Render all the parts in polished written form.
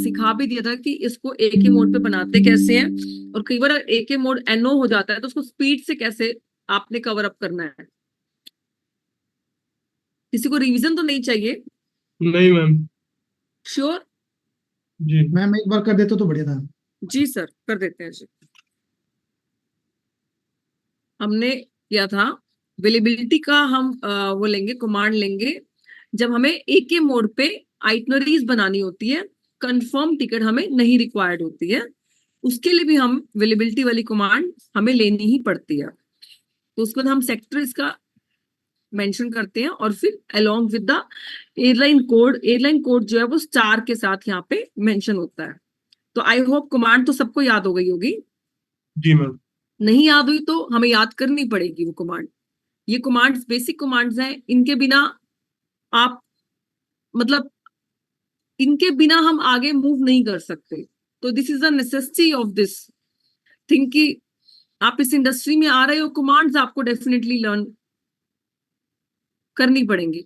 सिखा भी दिया था कि इसको ए के मोड पे बनाते कैसे हैं, और कई बार ए के मोड एनओ हो जाता है तो उसको स्पीड से कैसे आपने कवर अप करना है। किसी को रिवीजन तो नहीं चाहिए? नहीं मैम। श्योर? जी मैम एक बार कर देते तो बढ़िया था। जी सर, कर देते हैं जी। हमने किया था अवेलेबिलिटी का, हम वो लेंगे, कमांड लेंगे जब हमें ए के मोड पे आइटनरीज बनानी होती है, कंफर्म टिकट हमें नहीं रिक्वायर्ड होती है, उसके लिए भी हम अवेलेबिलिटी वाली कमांड हमें लेनी ही पड़ती है। तो उसके बाद हम सेक्टर इसका मेंशन करते हैं और फिर along with the airline code जो है वो स्टार के साथ यहाँ पे मेंशन होता है। तो आई होप कमांड तो सबको याद हो गई होगी। जी मैम। नहीं याद हुई तो हमें याद करनी पड़ेगी वो कमांड। ये कमांड्स बेसिक कमांड्स हैं, इनके बिना आप, मतलब इनके बिना हम आगे मूव नहीं कर सकते। तो this is the necessity of this thing कि आप इस इंडस्ट्री में आ रहे हो, कमांड्स आपको डेफिनेटली लर्न करनी पड़ेंगी।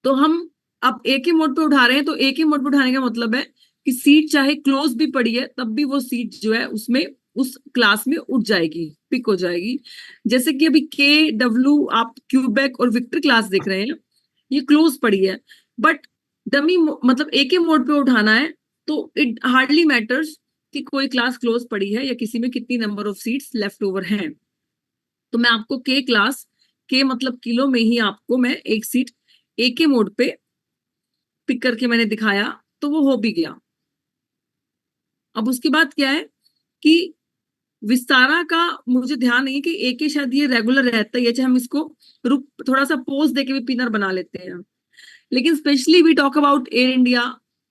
तो हम अब एक ही मोड पे उठा रहे हैं, तो एक ही मोड पे उठाने का मतलब है कि सीट चाहे क्लोज भी पड़ी है तब भी वो सीट जो है उसमें उस क्लास में उठ जाएगी, पिक हो जाएगी। जैसे कि अभी के डब्ल्यू आप क्यूबेक और विक्टर क्लास देख रहे हैं, ये क्लोज पड़ी है, बट डमी मतलब एक ही मोड पे उठाना है तो इट हार्डली मैटर्स कि कोई क्लास क्लोज पड़ी है या किसी में कितनी number of seats left over हैं। तो मैं आपको के क्लास, के मतलब किलो में ही आपको मैं एक सीट ए के मोड पे पिक करके मैंने दिखाया, तो वो हो भी गया। अब उसके बाद क्या है कि विस्तारा का मुझे ध्यान नहीं है कि एक ही शायद ये रेगुलर रहता है, चाहे हम इसको रुक थोड़ा सा पोज देके भी पिनर बना लेते हैं। लेकिन specially we talk about Air India,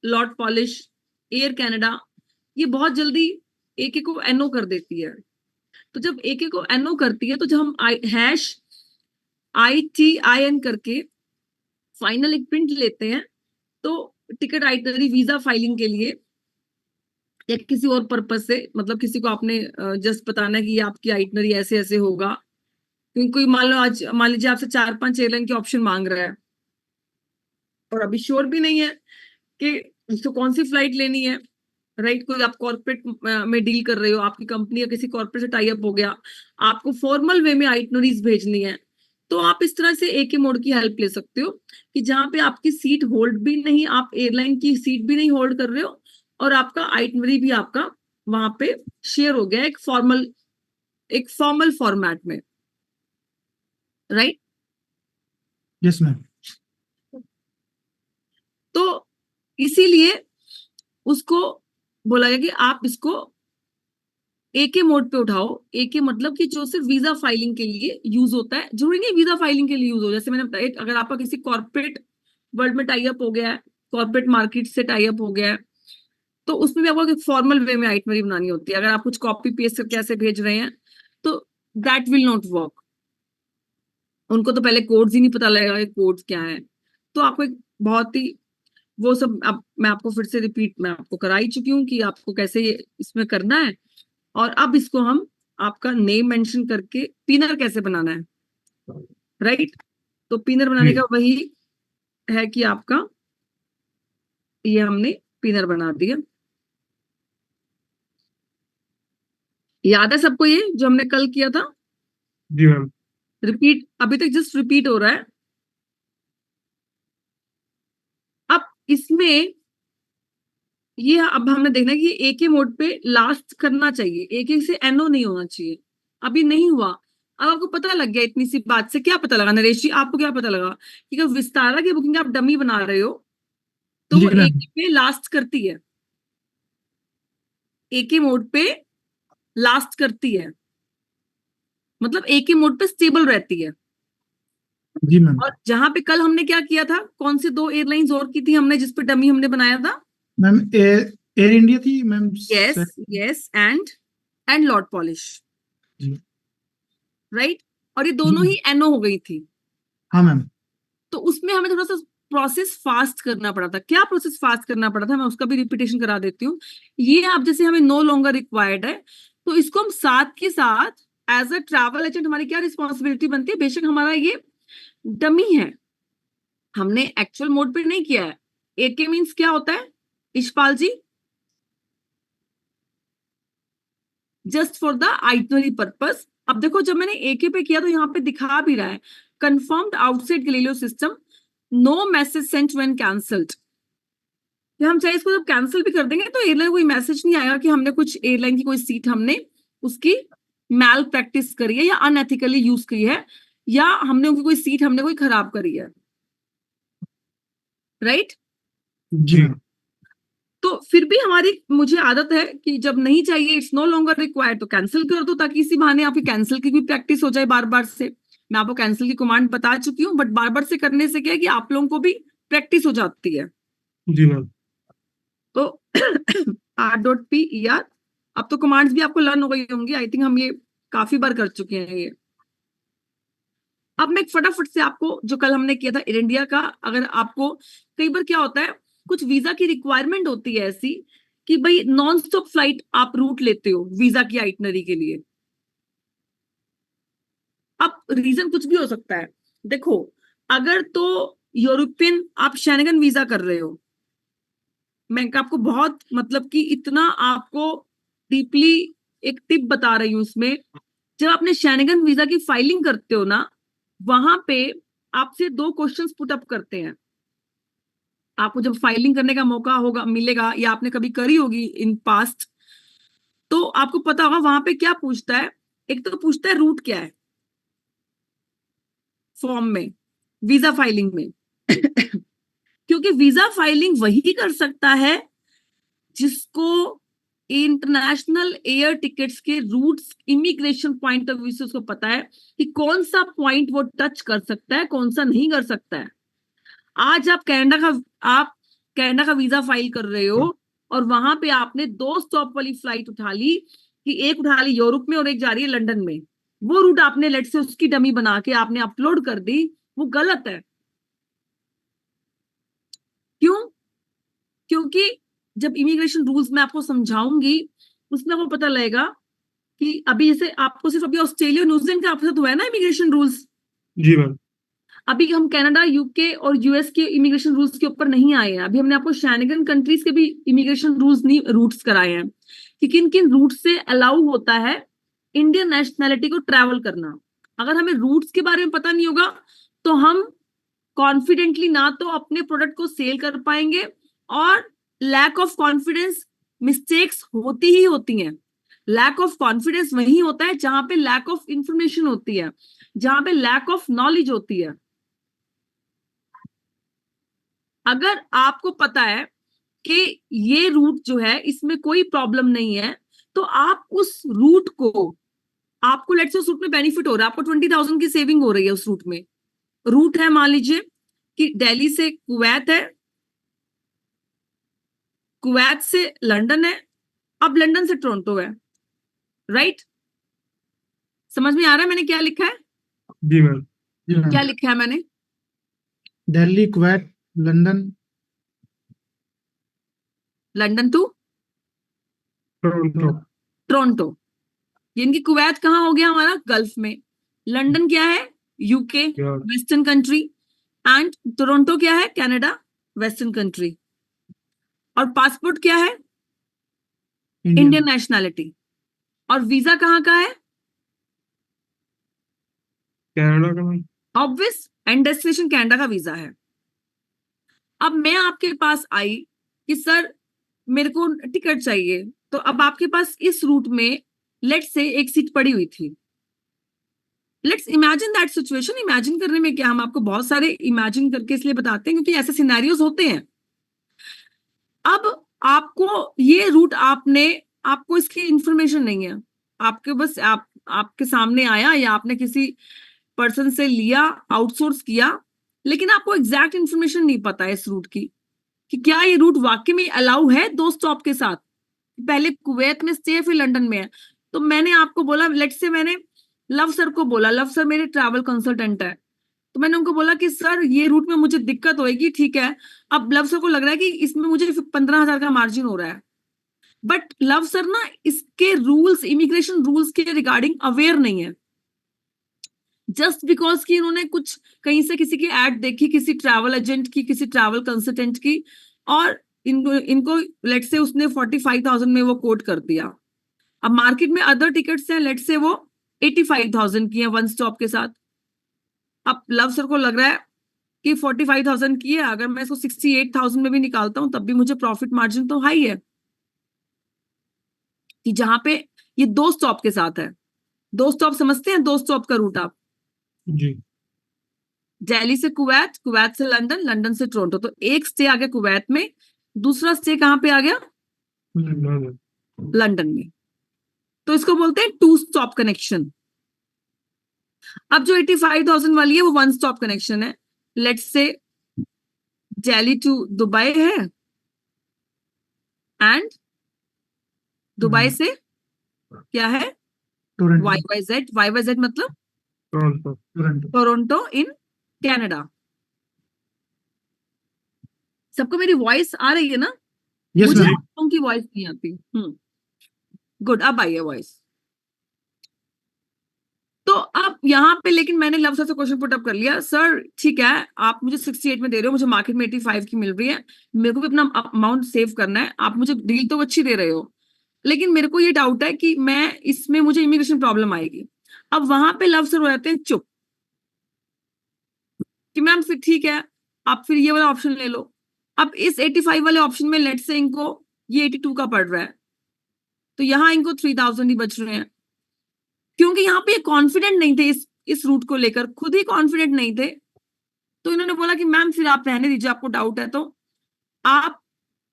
LOT Polish, Air Canada, ये बहुत जल्दी एक एक को एनओ कर देती है। तो जब एक एक को एनओ करती है तो जब हम हैश ITIN करके फाइनल एक प्रिंट लेते हैं, तो टिकट आइटनरी वीजा फाइलिंग के लिए या किसी और पर्पज से, मतलब किसी को आपने जस्ट बताना है कि ये आपकी आइटनरी ऐसे ऐसे होगा, क्योंकि कोई मान लो आज मान लीजिए आपसे 4-5 एयरलाइन के ऑप्शन मांग रहा है और अभी श्योर भी नहीं है कि उसको कौन सी फ्लाइट लेनी है, राइट? कोई आप कॉर्पोरेट में डील कर रहे हो, आपकी कंपनी या किसी कॉर्पोरेट से टाई अप हो गया, आपको फॉर्मल वे में आइटनरीज भेजनी है, तो आप इस तरह से एक ही मोड की हेल्प ले सकते हो कि जहां पे आपकी सीट होल्ड भी नहीं, आप एयरलाइन की सीट भी नहीं होल्ड कर रहे हो और आपका आइटनरी भी आपका वहां पे शेयर हो गया एक फॉर्मल फॉर्मेट में, राइट? Yes ma'am. तो इसीलिए उसको बोला गया कि आप इसको एक ही मोड पे उठाओ। एक ही मतलब कि जो सिर्फ वीजा फाइलिंग के लिए यूज होता है, जरूरी नहीं वीजा फाइलिंग के लिए यूज हो। जैसे मैंने बताया, अगर आपका किसी कॉर्पोरेट वर्ल्ड में टाई अप हो गया है, कॉर्पोरेट मार्केट से टाई अप हो गया है, तो उसमें भी आपको एक फॉर्मल वे में आइटनरी बनानी होती है। अगर आप कुछ कॉपी पेस्ट करके ऐसे भेज रहे हैं तो दैट विल नॉट वर्क। उनको तो पहले कोड्स ही नहीं पता लगेगा कि कोड्स क्या है। तो आपको एक बहुत ही वो सब, अब मैं आपको फिर से रिपीट मैं आपको करा ही चुकी हूँ कि आपको कैसे ये इसमें करना है। और अब इसको हम आपका नेम मेंशन करके पिनर कैसे बनाना है, राइट? तो पिनर बनाने का जी वही है कि आपका ये हमने पिनर बना दिया। याद है सबको ये जो हमने कल किया था? जी मैम। रिपीट, अभी तक जस्ट रिपीट हो रहा है। अब इसमें ये अब हमने देखना है कि एक ही मोड पे लास्ट करना चाहिए, एक ही से एनओ नहीं होना चाहिए। अभी नहीं हुआ। अब आपको पता लग गया इतनी सी बात से, क्या पता लगा नरेश जी, आपको क्या पता लगा कि अगर विस्तारा की बुकिंग आप डमी बना रहे हो तो जी वो एक मैम। ही पे लास्ट करती है, एक ही मोड पे लास्ट करती है, मतलब एक ही मोड पे स्टेबल रहती है। जी मैम। और जहां पे कल हमने क्या किया था, कौन सी दो एयरलाइंस और की थी हमने जिस पे डमी हमने बनाया था? मैम एयर इंडिया थी ma'am. Yes, yes, and LOT Polish, जी। राइट? और ये जी दोनों मैम। ही एनओ हो गई थी। हाँ मैम। तो उसमें हमें थोड़ा सा प्रोसेस फास्ट करना पड़ा था। क्या प्रोसेस फास्ट करना पड़ा था, मैं उसका भी रिपीटेशन करा देती हूँ। ये आप जैसे हमें नो लॉन्गर रिक्वायर्ड है, तो इसको हम साथ के साथ एज अ ट्रैवल एजेंट हमारी क्या रिस्पॉन्सिबिलिटी बनती है, बेशक हमारा ये डमी है, हमने एक्चुअल मोड पे नहीं किया है। एके मीन्स क्या होता है? Ishpal ji, just for the itinerary purpose. अब देखो जब मैंने एके पे किया तो यहाँ पे दिखा भी रहा है confirmed outside Galileo system, no message sent when cancelled. हम चाहे इसको जब कैंसिल भी कर देंगे तो एयरलाइन कोई मैसेज नहीं आएगा कि हमने कुछ एयरलाइन की कोई सीट हमने उसकी मैल प्रैक्टिस करी है या अनएथिकली यूज की है या हमने उनकी कोई सीट हमने कोई खराब करी है, राइट? जी मैम। तो फिर भी हमारी मुझे आदत है कि जब नहीं चाहिए, इट्स नो लॉन्गर रिक्वायर्ड, तो कैंसिल कर दो ताकि इसी बहाने आपकी कैंसिल की भी प्रैक्टिस हो जाए बार बार से। मैं आपको कैंसिल की कमांड बता चुकी हूँ, बट बार बार से करने से क्या है कि आप लोगों को भी प्रैक्टिस हो जाती है। जी मैम। तो R.P.ER, अब तो कमांड्स भी आपको लर्न हो गई होंगी, आई थिंक हम ये काफी बार कर चुके हैं ये। अब मैं फटाफट से आपको जो कल हमने किया था एयर इंडिया का, अगर आपको कई बार क्या होता है कुछ वीजा की रिक्वायरमेंट होती है ऐसी कि भाई नॉन स्टॉप फ्लाइट आप रूट लेते हो वीजा की आइटनरी के लिए। अब रीजन कुछ भी हो सकता है। देखो, अगर तो यूरोपियन आप शेंगन वीजा कर रहे हो, मैं आपको बहुत मतलब कि इतना आपको डीपली एक टिप बता रही हूं उसमें, जब आपने शेंगन वीजा की फाइलिंग करते हो ना, वहां पे आपसे 2 क्वेश्चंस पुट अप करते हैं। आपको जब फाइलिंग करने का मौका होगा मिलेगा या आपने कभी करी होगी इन पास्ट, तो आपको पता होगा वहां पे क्या पूछता है। एक तो पूछता है रूट क्या है फॉर्म में, वीजा फाइलिंग में क्योंकि वीजा फाइलिंग वही कर सकता है जिसको इंटरनेशनल एयर टिकट्स के routes immigration point of view से उसको पता है कि कौन सा पॉइंट वो टच कर सकता है कौन सा नहीं कर सकता है। आज आप कनाडा का वीजा फाइल कर रहे हो और वहां पे आपने 2 स्टॉप वाली फ्लाइट उठा ली, कि एक उठा ली यूरोप में और एक जा रही है लंदन में, वो रूट आपने लेट से उसकी डमी बना के आपने अपलोड कर दी, वो गलत है। क्यों? क्योंकि जब इमिग्रेशन रूल्स मैं आपको समझाऊंगी उसमें आपको पता लगेगा कि अभी जैसे आपको सिर्फ अभी ऑस्ट्रेलिया न्यूजीलैंड का आपके साथ हुआ है ना इमिग्रेशन रूल्स, जी मैम। अभी हम कनाडा यूके और यूएस के इमिग्रेशन रूल्स के ऊपर नहीं आए हैं। अभी हमने आपको शेंगन कंट्रीज के भी इमिग्रेशन रूल्स नहीं रूट्स कराए हैं कि किन किन रूट से अलाउ होता है इंडियन नेशनैलिटी को ट्रैवल करना। अगर हमें रूट्स के बारे में पता नहीं होगा तो हम कॉन्फिडेंटली ना तो अपने प्रोडक्ट को सेल कर पाएंगे, और लैक ऑफ कॉन्फिडेंस, मिस्टेक्स होती ही होती हैं। लैक ऑफ कॉन्फिडेंस वही होता है जहां पे लैक ऑफ इंफॉर्मेशन होती है, जहां पे लैक ऑफ नॉलेज होती है। अगर आपको पता है कि ये रूट जो है इसमें कोई प्रॉब्लम नहीं है, तो आप उस रूट को, आपको लेट्स से उस रूट में बेनिफिट हो रहा है, आपको 20,000 की सेविंग हो रही है उस रूट में। रूट है मान लीजिए कि दिल्ली से कुवैत है, कुवैत से लंदन है, अब लंदन से टोरंटो है, राइट? समझ में आ रहा है मैंने क्या लिखा है? जी मैम। जी मैम। क्या लिखा है मैंने? Delhi, Kuwait, London, London to Toronto. Toronto. यानी कि कुवैत कहाँ हो गया हमारा? गल्फ में। लंदन क्या है? यूके, यार। Western country. एंड टोरंटो क्या है? Canada, western country. और पासपोर्ट क्या है? इंडियन। Indian nationality. और वीजा कहाँ का है? कनाडा का ma'am. Obvious, and destination Canada का वीजा है। अब मैं आपके पास आई कि सर मेरे को टिकट चाहिए, तो अब आपके पास इस रूट में लेट से एक सीट पड़ी हुई थी। Let's imagine that situation. Imagine करने में क्या, हम आपको बहुत सारे इमेजिन करके इसलिए बताते हैं क्योंकि ऐसे सिनेरियोज होते हैं। अब आपको ये रूट आपको इसकी इंफॉर्मेशन नहीं है, आपके बस आपके सामने आया या आपने किसी पर्सन से लिया, आउटसोर्स किया, लेकिन आपको एग्जैक्ट इंफॉर्मेशन नहीं पता है इस रूट की कि क्या ये रूट वाकई में अलाउ है 2 स्टॉप के साथ, पहले कुवैत में स्टे फिर लंदन में है। तो मैंने आपको बोला, लेट्स से मैंने लव सर को बोला, लव सर मेरे ट्रैवल कंसल्टेंट है, तो मैंने उनको बोला कि सर ये रूट में मुझे दिक्कत होगी, ठीक है। अब लव सर को लग रहा है कि इसमें मुझे 15,000 का मार्जिन हो रहा है, बट लव सर ना इसके रूल्स, इमिग्रेशन रूल्स के रिगार्डिंग अवेयर नहीं है। जस्ट बिकॉज कि उन्होंने कुछ कहीं से किसी की एड देखी, किसी ट्रैवल एजेंट की, किसी ट्रैवल कंसल्टेंट की, और इनको इनको लेट से उसने 45,000 में वो कोट कर दिया। अब मार्केट में अदर टिकट्स हैं, लेट से वो 85,000 की है वन स्टॉप के साथ। अब लव सर को लग रहा है कि 45,000 की है, अगर मैं इसको 68,000 में भी निकालता हूं तब भी मुझे प्रॉफिट मार्जिन तो हाई है, कि जहां पे ये दो स्टॉप के साथ है। दो स्टॉप समझते हैं, दो स्टॉप का रूट आप, जी दिल्ली से कुवैत, कुवैत से लंदन, लंदन से टोरंटो। तो एक स्टे आ गया कुवैत में, दूसरा स्टे कहाँ पे आ गया? लंदन। लंदन में। तो इसको बोलते हैं टू स्टॉप कनेक्शन। अब जो 85,000 वाली है वो वन स्टॉप कनेक्शन है। Let's say Delhi to Dubai है, एंड दुबई से क्या है? Toronto Y Y Z. Y Y Z मतलब Toronto. Toronto Toronto in Canada. सबको मेरी वॉइस आ रही है ना? यस मुझे मैम। आप लोगों की वॉइस नहीं आती। गुड, अब आई है वॉइस। तो अब यहाँ पे लेकिन मैंने लव सर से क्वेश्चन पुट अप कर लिया, सर ठीक है आप मुझे 68 में दे रहे हो, मुझे मार्केट में 85 की मिल रही है, मेरे को भी अपना अमाउंट सेव करना है, आप मुझे डील तो अच्छी दे रहे हो, लेकिन मेरे को ये डाउट है कि मैं इसमें मुझे इमिग्रेशन प्रॉब्लम आएगी। अब वहां पे लव सर हो जाते हैं चुप, कि मैम फिर ठीक है, आप फिर ये वाला ऑप्शन ले लो। अब इस 85 वाले ऑप्शन में लेट से इनको ये 82 का पड़ रहा है, तो यहाँ इनको 3,000 ही बच रहे हैं, क्योंकि यहाँ पे कॉन्फिडेंट नहीं थे इस रूट को लेकर, खुद ही कॉन्फिडेंट नहीं थे। तो इन्होंने बोला कि मैम फिर आप रहने दीजिए, आपको डाउट है तो आप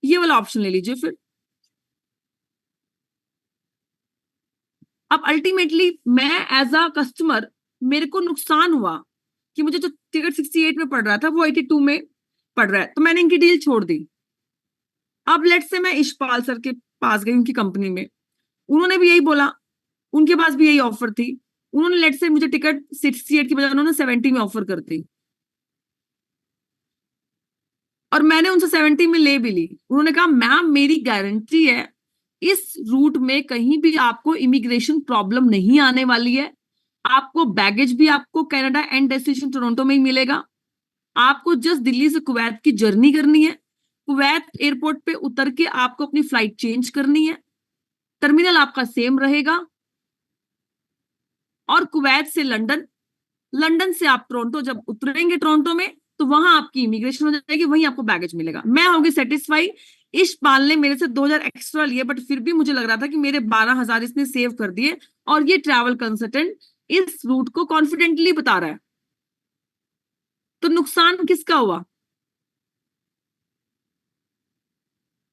ये वाला ऑप्शन ले लीजिए फिर। अब अल्टीमेटली मैं एज अ कस्टमर, मेरे को नुकसान हुआ कि मुझे जो टिकट 68 में पड़ रहा था वो 82 में पड़ रहा है, तो मैंने इनकी डील छोड़ दी। अब लेट से मैं इशपाल सर के पास गई, उनकी कंपनी में, उन्होंने भी यही बोला, उनके पास भी यही ऑफर थी, उन्होंने लेट से मुझे टिकट 68 की बजाय उन्होंने 70 में ऑफर कर दी, और मैंने उनसे 70 में ले भी ली। उन्होंने कहा मैम मेरी गारंटी है इस रूट में कहीं भी आपको इमिग्रेशन प्रॉब्लम नहीं आने वाली है, आपको बैगेज भी आपको कनाडा एंड डेस्टिनेशन टोरंटो में ही मिलेगा, आपको जस्ट दिल्ली से कुवैत की जर्नी करनी है, कुवैत एयरपोर्ट पे उतर के आपको अपनी फ्लाइट चेंज करनी है, टर्मिनल आपका सेम रहेगा, और कुवैत से लंदन, लंदन से आप टोरंटो जब उतरेंगे टोरंटो में तो वहां आपकी इमिग्रेशन हो जाएगी, वहीं आपको बैगेज मिलेगा। मैं होगी सेटिस्फाई। इशपाल ने मेरे से 2,000 एक्स्ट्रा लिए, बट फिर भी मुझे लग रहा था कि मेरे 12,000 इसने सेव कर दिए, और ये ट्रैवल कंसल्टेंट इस रूट को कॉन्फिडेंटली बता रहा है, तो नुकसान किसका हुआ?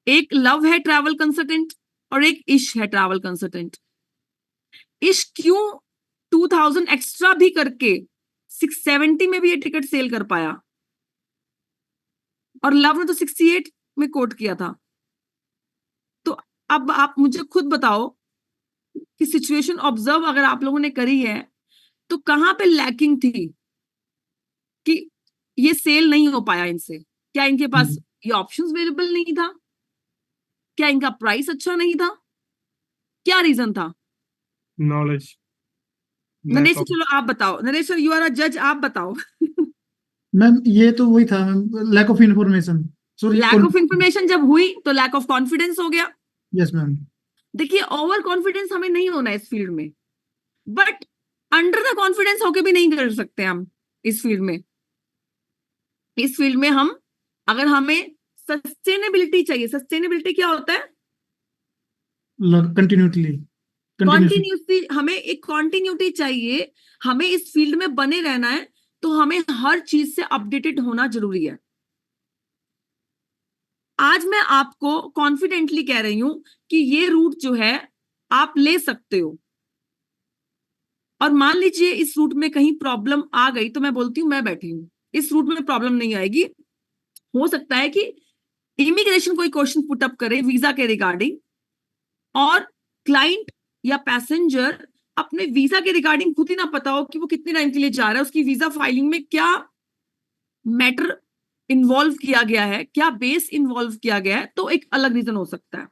एक लव है ट्रैवल कंसल्टेंट, और एक इश है ट्रैवल कंसल्टेंट। इश क्यों 2,000 एक्स्ट्रा भी करके 670 में भी ये टिकट सेल कर पाया, और लव ने तो 68 में कोट किया था। तो अब आप मुझे खुद बताओ कि सिचुएशन ऑब्जर्व अगर आप लोगों ने करी है तो कहां पे लैकिंग थी कि ये सेल नहीं हो पाया इनसे? क्या इनके पास ये ऑप्शंस अवेलेबल नहीं था? क्या इनका प्राइस अच्छा नहीं था? क्या रीजन था? नॉलेज। नरेश चलो आप बताओ, Naresh sir you are a जज, आप बताओ। मैम ये तो वही था ma'am, lack of information. Sorry. Lack of information जब हुई तो लैक ऑफ कॉन्फिडेंस हो गया। Yes ma'am. देखिए ओवर कॉन्फिडेंस हमें नहीं होना है इस फील्ड में, बट अंडर द कॉन्फिडेंस होके भी नहीं कर सकते हम इस फील्ड में। इस फील्ड में हम, अगर हमें सस्टेनेबिलिटी चाहिए, सस्टेनेबिलिटी क्या होता है? कंटिन्यूटी। कॉन्टिन्यूटी, हमें एक कॉन्टिन्यूटी चाहिए, हमें इस फील्ड में बने रहना है, तो हमें हर चीज से अपडेटेड होना जरूरी है। आज मैं आपको कॉन्फिडेंटली कह रही हूं कि ये रूट जो है आप ले सकते हो, और मान लीजिए इस रूट में कहीं प्रॉब्लम आ गई तो मैं बोलती हूँ मैं बैठी हूँ, इस रूट में प्रॉब्लम नहीं आएगी। हो सकता है कि इमिग्रेशन कोई क्वेश्चन पुट अप करे वीजा के रिगार्डिंग, और क्लाइंट या पैसेंजर अपने वीजा के रिगार्डिंग खुद ही ना पता हो कि वो कितने टाइम के लिए जा रहा है, उसकी वीजा फाइलिंग में क्या मैटर इन्वॉल्व किया गया है, क्या बेस इन्वॉल्व किया गया है, तो एक अलग रीजन हो सकता है।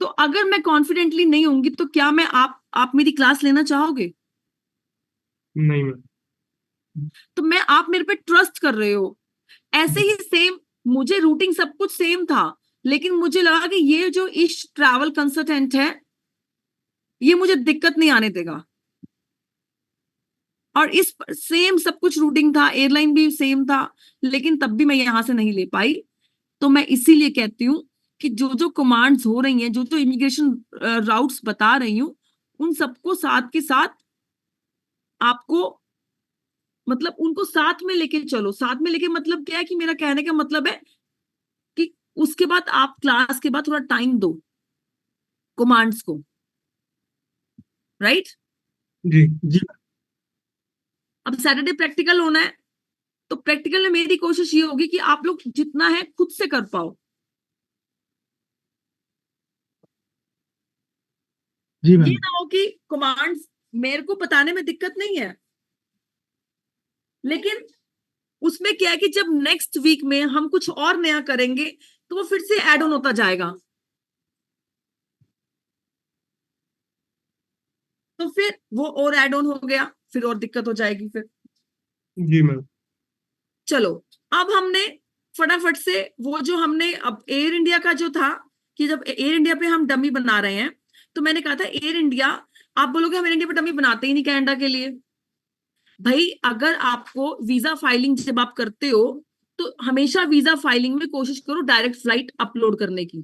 तो अगर मैं कॉन्फिडेंटली नहीं होंगी तो क्या मैं आप मेरी क्लास लेना चाहोगे? नहीं मैम। तो मैं, आप मेरे पे ट्रस्ट कर रहे हो। ऐसे ही सेम, मुझे रूटिंग सब कुछ सेम था, लेकिन मुझे लगा कि ये जो इश ट्रैवल कंसल्टेंट है, ये मुझे दिक्कत नहीं आने देगा। और इस सेम सब कुछ रूटिंग था, एयरलाइन भी सेम था, लेकिन तब भी मैं यहां से नहीं ले पाई। तो मैं इसीलिए कहती हूँ कि जो जो कमांड्स हो रही हैं, जो जो इमिग्रेशन राउट्स बता रही हूँ, उन सबको साथ के साथ आपको, मतलब उनको साथ में लेके चलो। साथ में लेके मतलब क्या है, कि मेरा कहने का मतलब है कि उसके बाद आप क्लास के बाद थोड़ा टाइम दो कमांड्स को, राइट? जी जी अब सैटरडे प्रैक्टिकल होना है, तो प्रैक्टिकल में मेरी कोशिश ये होगी कि आप लोग जितना है खुद से कर पाओ। जी ये मैम। ना हो कि कमांड्स मेरे को बताने में दिक्कत नहीं है, लेकिन उसमें क्या है कि जब नेक्स्ट वीक में हम कुछ और नया करेंगे, तो वो फिर से ऐड ऑन होता जाएगा, तो फिर वो और ऐड ऑन हो गया, फिर और दिक्कत हो जाएगी फिर। जी मैम। चलो, अब हमने फटाफट से वो जो हमने अब एयर इंडिया का जो था, कि जब एयर इंडिया पे हम डमी बना रहे हैं, तो मैंने कहा था एयर इंडिया, आप बोलोगे हम एयर इंडिया पे डमी बनाते ही नहीं कनाडा के लिए। भाई, अगर आपको वीजा फाइलिंग जब आप करते हो, तो हमेशा वीजा फाइलिंग में कोशिश करो डायरेक्ट फ्लाइट अपलोड करने की।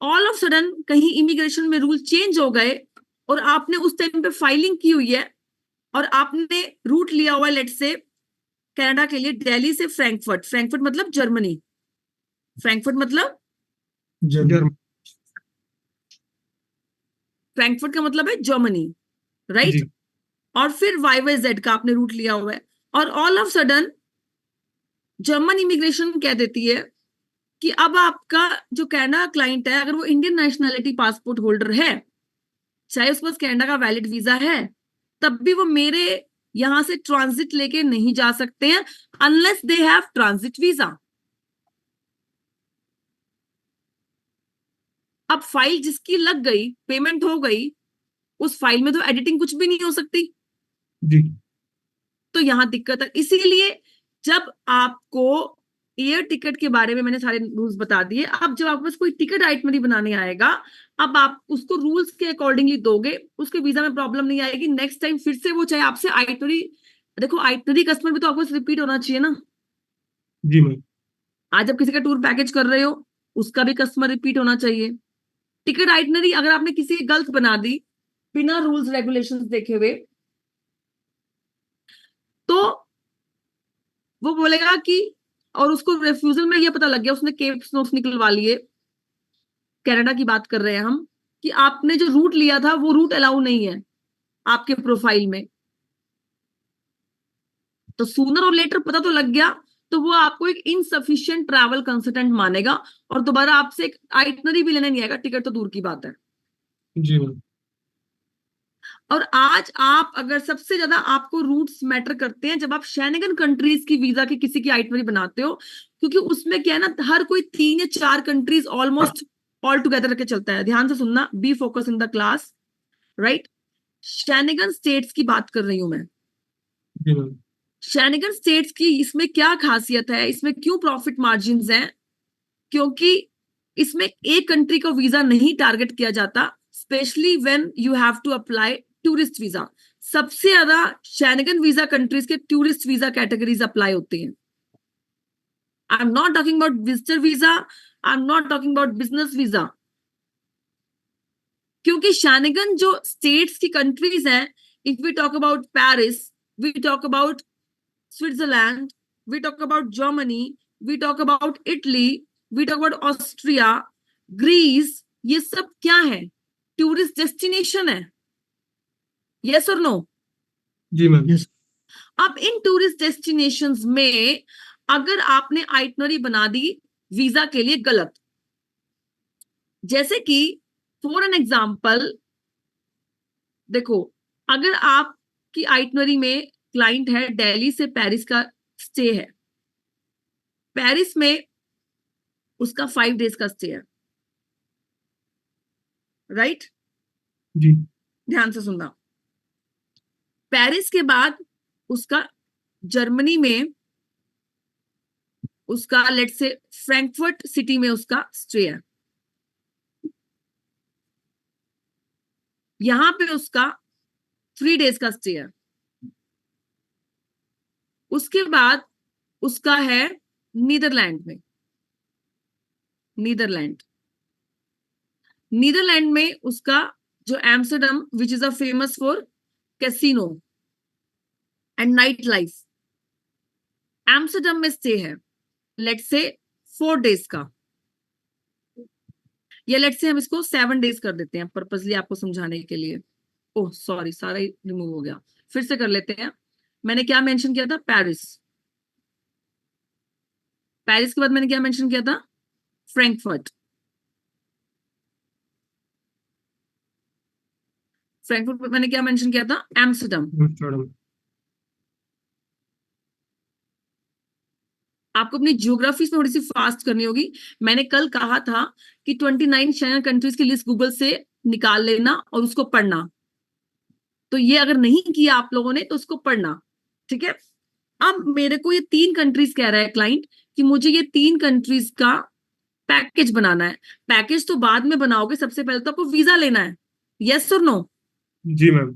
ऑल ऑफ सडन कहीं इमिग्रेशन में रूल चेंज हो गए, और आपने उस टाइम पे फाइलिंग की हुई है, और आपने रूट लिया हुआ है लेट से कनाडा के लिए, दिल्ली से फ्रैंकफर्ट, फ्रैंकफर्ट मतलब जर्मनी, फ्रैंकफर्ट मतलब, जर्मन। जर्मन। फ्रैंकफर्ट का मतलब है जर्मनी, राइट? जी और फिर YYZ का आपने रूट लिया हुआ है, और all of sudden German immigration कह देती है कि अब आपका जो कनाडा क्लाइंट है, अगर वो इंडियन नेशनैलिटी पासपोर्ट होल्डर है, चाहे उसके पास कनाडा का वैलिड वीजा है, तब भी वो मेरे यहां से ट्रांजिट लेके नहीं जा सकते हैं, unless they have transit visa. अब फाइल जिसकी लग गई, पेमेंट हो गई, उस फाइल में तो एडिटिंग कुछ भी नहीं हो सकती, जी तो यहां दिक्कत है। इसीलिए जब आपको एयर टिकट के बारे में मैंने सारे रूल्स बता दिए, अब जब आपके पास कोई टिकट आइटनरी बनाने आएगा, अब आप उसको रूल्स के अकॉर्डिंगली दोगे, उसके वीजा में प्रॉब्लम नहीं आएगी। नेक्स्ट टाइम फिर से वो चाहे आपसे आइटनरी, देखो आइटनरी कस्टमर भी तो आपको रिपीट होना चाहिए ना। जी मैम। आज आप किसी का टूर पैकेज कर रहे हो, उसका भी कस्टमर रिपीट होना चाहिए। टिकट आइटनरी अगर आपने किसी की गलत बना दी बिना रूल्स रेगुलेशंस देखे हुए, तो वो बोलेगा कि, और उसको रेफ्यूजल में ये पता लग गया, उसने केप्स नोट्स निकलवा लिए, कनाडा की बात कर रहे हैं हम, कि आपने जो रूट लिया था वो रूट अलाउ नहीं है आपके प्रोफाइल में, तो सूनर और लेटर पता तो लग गया, तो वो आपको एक इनसफिशिएंट ट्रैवल कंसल्टेंट मानेगा, और दोबारा आपसे एक आइटनरी भी लेने नहीं आएगा, टिकट तो दूर की बात है। जी मैम। और आज आप अगर सबसे ज्यादा आपको रूट्स मैटर करते हैं जब आप शेंगन कंट्रीज की वीजा की किसी की आइटनरी बनाते हो, क्योंकि उसमें क्या है ना, हर कोई 3 या 4 कंट्रीज ऑलमोस्ट ऑल टुगेदर करके चलता है। ध्यान से सुनना, B focus in the class, right? Schengen states की बात कर रही हूं मैं। जी मैम। शेंगन स्टेट्स की इसमें क्या खासियत है, इसमें क्यों प्रॉफिट मार्जिन हैं? क्योंकि इसमें एक कंट्री का वीजा नहीं टारगेट किया जाता, specially when you have to apply tourist visa. सबसे ज्यादा शेंगन वीजा कंट्रीज के टूरिस्ट वीजा कैटेगरीज अप्लाई होते हैं। I am not talking about visitor visa, I am not talking about business visa. क्योंकि Schengen जो states की countries हैं, if we talk about Paris, we talk about Switzerland, we talk about Germany, we talk about Italy, we talk about Austria, Greece, ये सब क्या है? Tourist destination है, yes और नो? जी मैम। यस। अब इन टूरिस्ट डेस्टिनेशंस में अगर आपने आइटनरी बना दी वीजा के लिए गलत, जैसे कि फॉर एन एग्जाम्पल, देखो, अगर आपकी आइटनरी में क्लाइंट है दिल्ली से पेरिस का स्टे है, पेरिस में उसका 5 डेज का स्टे है, राइट? जी ध्यान से सुनना, पेरिस के बाद उसका जर्मनी में उसका लेट्स से फ्रैंकफर्ट सिटी में उसका स्टे है, यहां पे उसका 3 डेज का स्टे है। उसके बाद उसका है नीदरलैंड में, नीदरलैंड में उसका जो Amsterdam which is a famous for casino and night life, Amsterdam में स्टे है लेट्स से 4 डेज का, या लेट्स से हम इसको 7 डेज कर देते हैं पर्पसली आपको समझाने के लिए। ओह सॉरी, सारा ही रिमूव हो गया, फिर से कर लेते हैं। मैंने क्या मेंशन किया था? पेरिस। पेरिस के बाद मैंने क्या मेंशन किया था? फ्रैंकफर्ट। फ्रैंकफर्ट पर मैंने क्या मेंशन किया था? एम्स्टर्डम। एम्स्टर्डम। आपको अपनी ज्योग्राफी थोड़ी सी फास्ट करनी होगी। मैंने कल कहा था कि 29 शेंगन कंट्रीज की लिस्ट गूगल से निकाल लेना और उसको पढ़ना, तो ये अगर नहीं किया आप लोगों ने तो उसको पढ़ना, ठीक है। अब मेरे को ये 3 कंट्रीज कह रहा है क्लाइंट कि मुझे ये 3 कंट्रीज का पैकेज बनाना है। पैकेज तो बाद में बनाओगे, सबसे पहले तो आपको वीजा लेना है, यस और नो? जी मैम।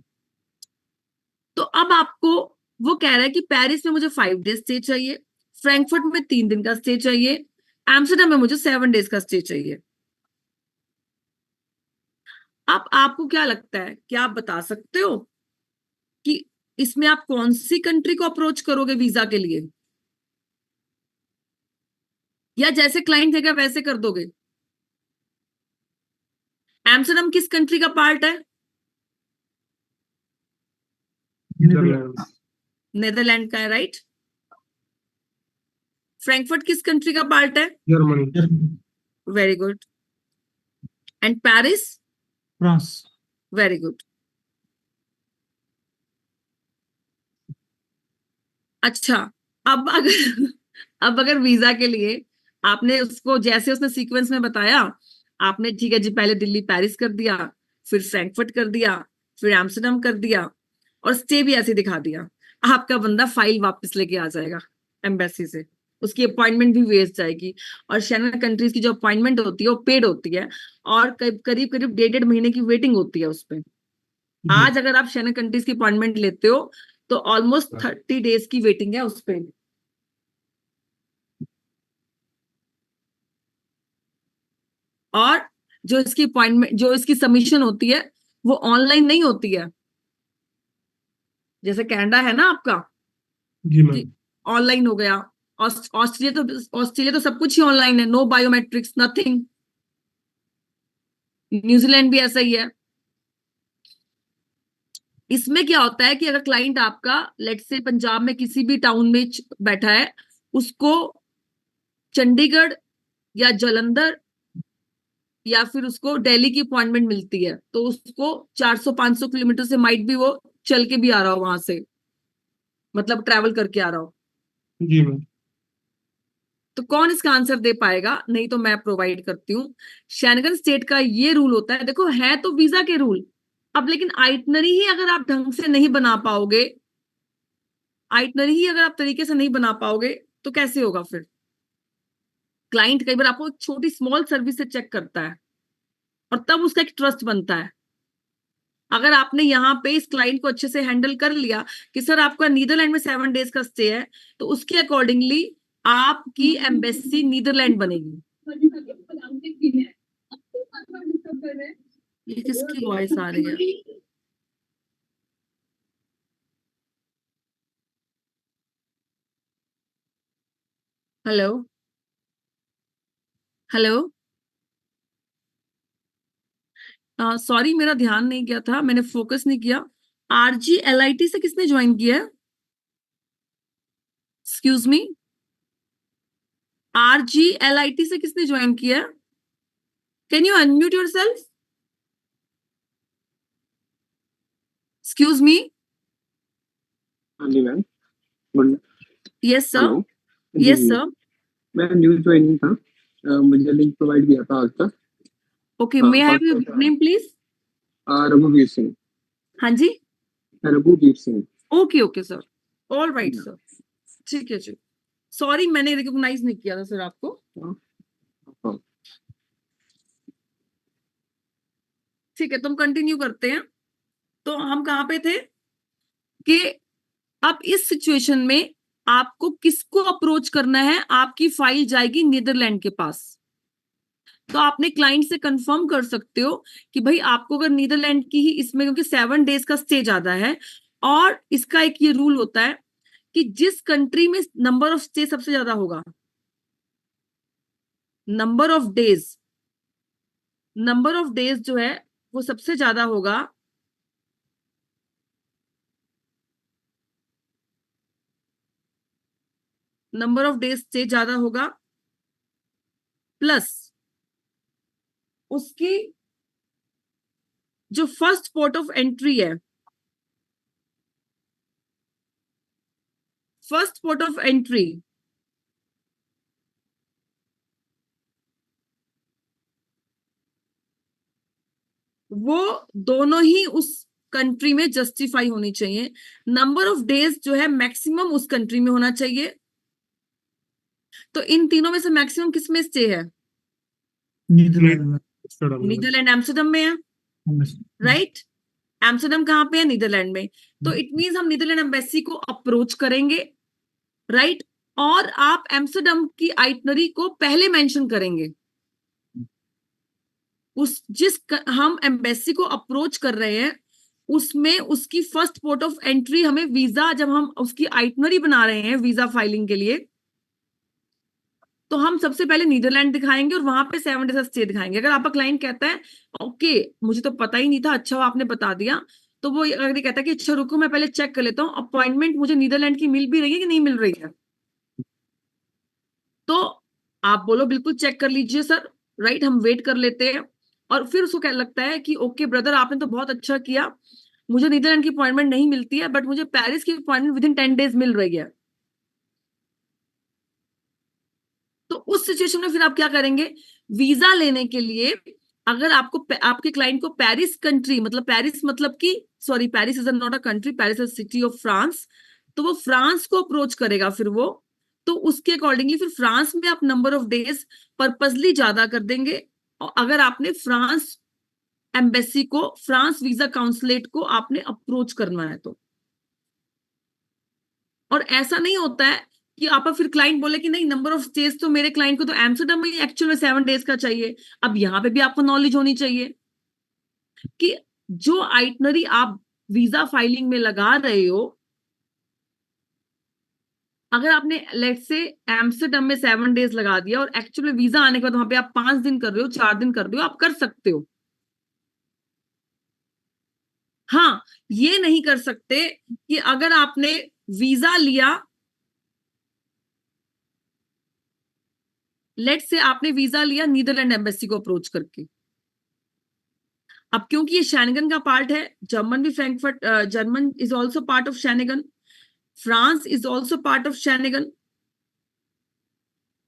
तो अब आपको वो कह रहा है कि पेरिस में मुझे 5 डेज स्टे चाहिए, फ्रैंकफर्ट में 3 दिन का स्टे चाहिए, एम्स्टर्डम में मुझे 7 डेज का स्टे चाहिए। अब आपको क्या लगता है, क्या आप बता सकते हो कि इसमें आप कौन सी कंट्री को अप्रोच करोगे वीजा के लिए, या जैसे क्लाइंट देगा वैसे कर दोगे? एम्स्टर्डम किस कंट्री का पार्ट है? नीदरलैंड। नेदरलैंड का है, राइट। फ्रैंकफर्ट किस कंट्री का पार्ट है? Germany. Very good. And Paris? France. Very good. अच्छा, अब अगर अब अगर वीजा के लिए आपने उसको जैसे उसने सीक्वेंस में बताया, आपने ठीक है जी पहले दिल्ली पेरिस कर दिया, फिर फ्रैंकफर्ट कर दिया, फिर एम्स्टर्डम कर दिया, और स्टे भी ऐसे दिखा दिया, आपका बंदा फाइल वापस लेके आ जाएगा एम्बेसी से, उसकी अपॉइंटमेंट भी वेस्ट जाएगी। और शेंगन कंट्रीज की जो अपॉइंटमेंट होती है वो पेड होती है, और करीब करीब 1.5 महीने की वेटिंग होती है उस पर। आज अगर आप शेंगन कंट्रीज की अपॉइंटमेंट लेते हो तो ऑलमोस्ट 30 डेज की वेटिंग है उस पर। और जो इसकी अपॉइंटमेंट, जो इसकी सबमिशन होती है वो ऑनलाइन नहीं होती है, जैसे कनाडा है ना आपका जी मैम। कि ऑनलाइन हो गया। ऑस्ट्रेलिया तो सब कुछ ही ऑनलाइन है, नो बायोमेट्रिक्स नथिंग। न्यूजीलैंड भी ऐसा ही है। इसमें क्या होता है कि अगर क्लाइंट आपका लेट से पंजाब में किसी भी टाउन में बैठा है, उसको चंडीगढ़ या जालंधर या फिर उसको दिल्ली की अपॉइंटमेंट मिलती है, तो उसको 400-500 किलोमीटर से माइट भी वो चल के भी आ रहा हो वहां से, मतलब ट्रैवल करके आ रहा हो, जी मैम। तो कौन इसका आंसर दे पाएगा? नहीं तो मैं प्रोवाइड करती हूँ। शेंगन स्टेट का ये रूल होता है, देखो है तो वीजा के रूल, अब लेकिन आइटनरी ही अगर आप ढंग से नहीं बना पाओगे, आइटनरी ही अगर आप तरीके से नहीं बना पाओगे तो कैसे होगा फिर? क्लाइंट कई बार आपको एक छोटी स्मॉल सर्विस से चेक करता है और तब उसका एक ट्रस्ट बनता है। अगर आपने यहाँ पे इस क्लाइंट को अच्छे से हैंडल कर लिया कि सर आपका नीदरलैंड में 7 डेज का स्टे है, तो उसके अकॉर्डिंगली आपकी एम्बेसी नीदरलैंड बनेगी। ये किसकी वॉइस आ रही है? हेलो हेलो, सॉरी मेरा ध्यान नहीं गया था, मैंने फोकस नहीं किया। RGLIT से किसने ज्वाइन किया है? एक्सक्यूज मी, RGLIT से किसने ज्वाइन किया? Can you unmute yourself? Excuse me. हाँ जी ma'am. Good. Yes sir. Hello. जी यस जी, सर। मैं न्यू ज्वाइनिंग था। मुझे लिंक प्रोवाइड किया था आज तक। ओके, हाँ मे आई हैव योर परसों नेम प्लीज? रघुवीर सिंह। हाँ जी। रघुवीर Singh. Okay okay sir, all right sir, ठीक है जी। सॉरी मैंने रिकॉग्नाइज नहीं किया था सर आपको। हाँ। ठीक है, तुम कंटिन्यू करते हैं। तो हम कहाँ पे थे कि अब इस सिचुएशन में आपको किसको अप्रोच करना है, आपकी फाइल जाएगी नीदरलैंड के पास। तो आपने क्लाइंट से कंफर्म कर सकते हो कि भाई आपको अगर नीदरलैंड की ही इसमें, क्योंकि 7 डेज का स्टे ज्यादा है, और इसका एक ये रूल होता है कि जिस कंट्री में नंबर ऑफ स्टे सबसे ज्यादा होगा, number of days, number of days जो है वो सबसे ज्यादा होगा, नंबर ऑफ डेज स्टे ज्यादा होगा, प्लस उसकी जो फर्स्ट पोर्ट ऑफ एंट्री है, फर्स्ट पोर्ट ऑफ एंट्री वो दोनों ही उस कंट्री में जस्टिफाई होनी चाहिए। नंबर ऑफ डेज जो है मैक्सिमम उस कंट्री में होना चाहिए। तो इन तीनों में से मैक्सिमम किस में स्टे है? नीदरलैंड में। नीदरलैंड एम्स्टर्डम में है, राइट? एम्स्टर्डम कहाँ पे है? नीदरलैंड में। तो इट मींस हम नीदरलैंड एम्बेसी को अप्रोच करेंगे, राइट? और आप एम्स्टर्डम की आइटनरी को पहले मेंशन करेंगे। हम एम्बेसी को अप्रोच कर रहे हैं उसमें उसकी फर्स्ट पोर्ट ऑफ एंट्री, हमें वीजा, जब हम उसकी आइटनरी बना रहे हैं वीजा फाइलिंग के लिए, तो हम सबसे पहले नीदरलैंड दिखाएंगे और वहां पे 7 डेज का स्टे दिखाएंगे। अगर आपका क्लाइंट कहता है ओके मुझे तो पता ही नहीं था, अच्छा आपने बता दिया, तो वो अगर ये कहता है कि अच्छा रुको मैं पहले चेक कर लेता हूँ अपॉइंटमेंट मुझे नीदरलैंड की मिल भी रही है कि नहीं मिल रही है, तो आप बोलो बिल्कुल चेक कर लीजिए सर, राइट? हम वेट कर लेते हैं। और फिर उसको क्या लगता है कि ओके ब्रदर आपने तो बहुत अच्छा किया, मुझे नीदरलैंड की अपॉइंटमेंट नहीं मिलती है बट मुझे पेरिस की अपॉइंटमेंट विद इन 10 डेज मिल रही है। तो उस सिचुएशन में फिर आप क्या करेंगे? वीजा लेने के लिए अगर आपको आपके क्लाइंट को पेरिस कंट्री, मतलब पेरिस मतलब कि sorry Paris is not a country, Paris is city of France, तो वो फ्रांस को अप्रोच करेगा फिर वो, तो उसके अकॉर्डिंगली फिर फ्रांस में आप नंबर ऑफ डेज पर्पसली ज्यादा कर देंगे। और अगर आपने फ्रांस एम्बेसी को, फ्रांस वीजा काउंसलेट को आपने अप्रोच करना है तो। और ऐसा नहीं होता है कि आप फिर क्लाइंट बोले कि नहीं नंबर ऑफ स्टेज तो मेरे क्लाइंट को तो एम्स्टर्डम में एक्चुअल में 7 डेज का चाहिए। अब यहाँ पे भी आपको नॉलेज होनी चाहिए कि जो आइटनरी आप वीजा फाइलिंग में लगा रहे हो, अगर आपने लेट से एम्स्टर्डम में 7 डेज लगा दिया और एक्चुअल में वीजा आने के बाद वहां पे आप 5 दिन कर रहे हो, 4 दिन कर रहे हो, आप कर सकते हो। हाँ, ये नहीं कर सकते कि अगर आपने वीजा लिया, लेट से आपने वीजा लिया नीदरलैंड एम्बेसी को अप्रोच करके, अब क्योंकि ये शेंगन का पार्ट है, जर्मन भी Frankfurt, German is also part of Schengen, France is also part of Schengen,